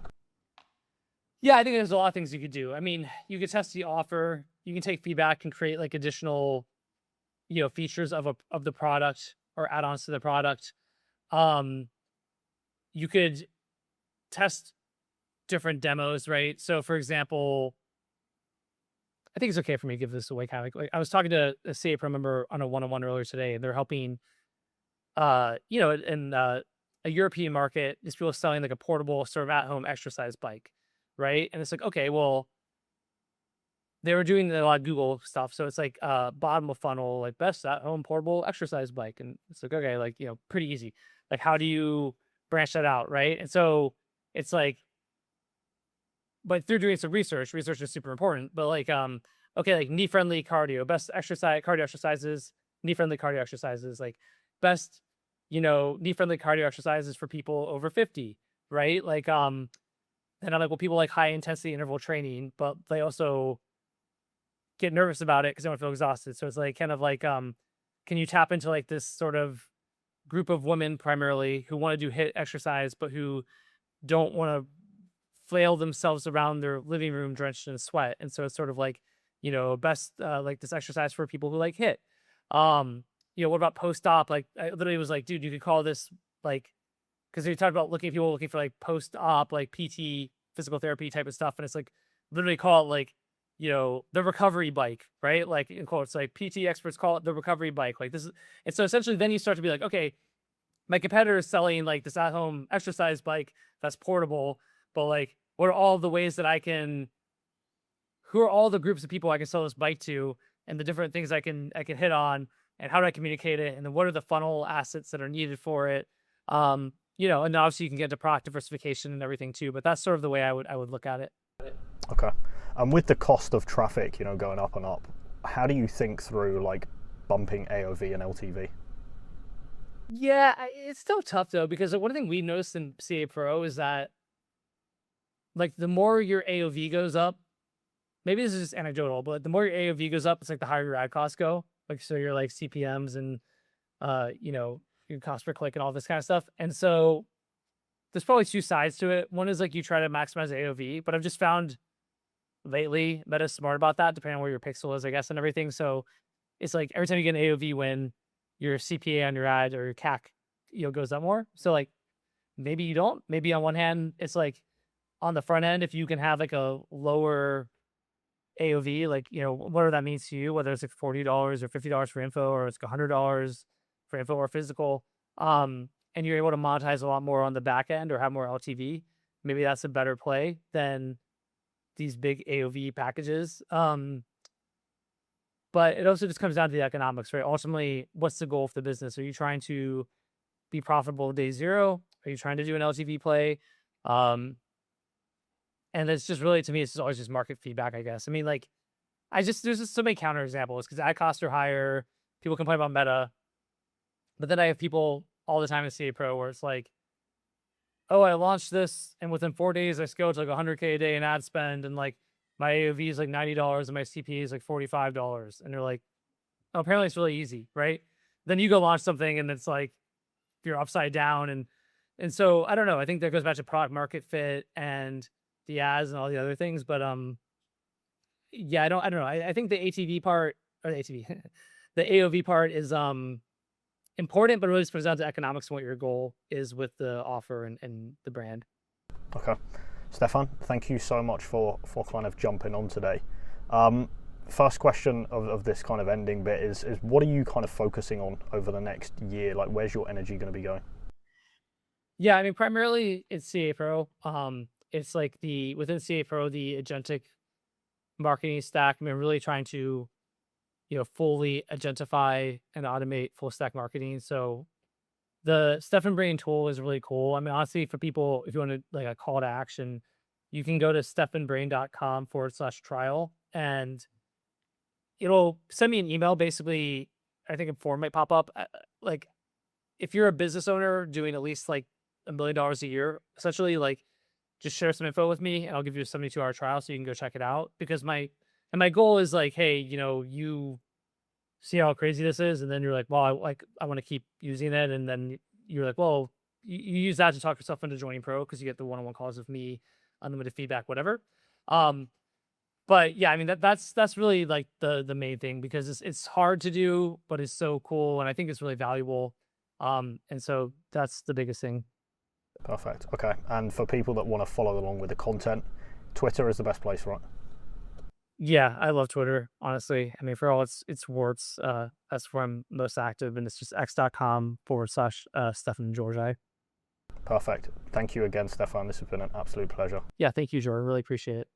Yeah, I think there's a lot of things you could do. I mean, you could test the offer, you can take feedback and create additional, features of the product or add-ons to the product. You could test different demos, right? So for example, I think it's okay for me to give this away kind of I was talking to a CA Pro member on a one-on-one earlier today, and they're helping in a European market, these people selling a portable sort of at-home exercise bike, right? And it's okay, well, they were doing a lot of Google stuff, so it's bottom of funnel, best at-home portable exercise bike, and it's okay, pretty easy. How do you branch that out, right? And so it's but through doing some research is super important. But okay, knee-friendly cardio, best cardio exercises, knee-friendly cardio exercises, best, knee-friendly cardio exercises for people over 50, right? And I'm well, people like high-intensity interval training, but they also get nervous about it because they don't feel exhausted. So it's can you tap into this sort of group of women primarily who want to do HIIT exercise, but who don't want to flail themselves around their living room drenched in sweat. And so it's sort of best this exercise for people who like HIIT. What about post-op? I literally was dude, you could call this because you talked about people looking for post-op, PT, physical therapy type of stuff. And it's literally call it the recovery bike, right? In quotes, PT experts call it the recovery bike. This is, and so essentially then you start to be okay, my competitor is selling this at-home exercise bike that's portable, but what are all the ways that who are all the groups of people I can sell this bike to, and the different things I can hit on, and how do I communicate it? And then what are the funnel assets that are needed for it? And obviously you can get into product diversification and everything too, but that's sort of the way I would look at it. Okay. And with the cost of traffic, going up and up, how do you think through bumping AOV and LTV? Yeah, it's still tough though, because one thing we noticed in CA Pro is that the more your AOV goes up, maybe this is just anecdotal, but the more your AOV goes up, it's the higher your ad costs go. So your CPMs and your cost per click and all this kind of stuff. And so there's probably two sides to it. One is you try to maximize AOV, but I've just found lately Meta's smart about that, depending on where your pixel is, I guess, and everything. So it's every time you get an AOV win, your CPA on your ad or your CAC, goes up more. So maybe you don't. Maybe on one hand, it's on the front end, if you can have a lower AOV, whatever that means to you, whether it's $40 or $50 for info, or it's $100 for info or physical, and you're able to monetize a lot more on the back end or have more LTV, maybe that's a better play than these big AOV packages. But it also just comes down to the economics, right? Ultimately, what's the goal for the business? Are you trying to be profitable day zero? Are you trying to do an LTV play? Um, and it's just really, to me, it's just always just market feedback, I guess. I mean, like, there's just so many counter examples because ad costs are higher. People complain about Meta, but then I have people all the time in CA Pro where it's like, oh, I launched this and within 4 days I scaled to like 100K a day in ad spend, and like my AOV is like $90 and my CPA is like $45. And they're like, oh, apparently it's really easy, right? Then you go launch something and it's like you're upside down. And so I don't know. I think that goes back to product market fit and the ads and all the other things. But yeah, I don't know. I think the ATV part, or the ATV, the AOV part is important, but it really comes down to economics and what your goal is with the offer and the brand. Okay. Stefan, thank you so much for kind of jumping on today. First question of this kind of ending bit is what are you kind of focusing on over the next year? Like, where's your energy going to be going? Yeah, I mean, primarily it's CA Pro. It's like within CA Pro, the agentic marketing stack. I mean, really trying to, fully agentify and automate full stack marketing. So the Stefan Brain tool is really cool. I mean, honestly, for people, if you want to like a call to action, you can go to stefanbrain.com/trial and it'll send me an email. Basically, I think a form might pop up. Like if you're a business owner doing at least like $1 million a year, essentially like just share some info with me and I'll give you a 72-hour trial so you can go check it out. Because my goal is like, hey, you see how crazy this is, and then you're like, well, I want to keep using it, and then you're like, well, you use that to talk yourself into joining Pro because you get the one-on-one calls with me, unlimited feedback, whatever. But yeah, I mean that's really like the main thing, because it's hard to do, but it's so cool, and I think it's really valuable. And so that's the biggest thing. Perfect. Okay. And for people that want to follow along with the content, Twitter is the best place, right? Yeah, I love Twitter, honestly. I mean, for all its warts, that's where I'm most active, and it's just x.com/Stefan Georgi. Perfect. Thank you again, Stefan. This has been an absolute pleasure. Yeah, thank you, Jordan. Really appreciate it.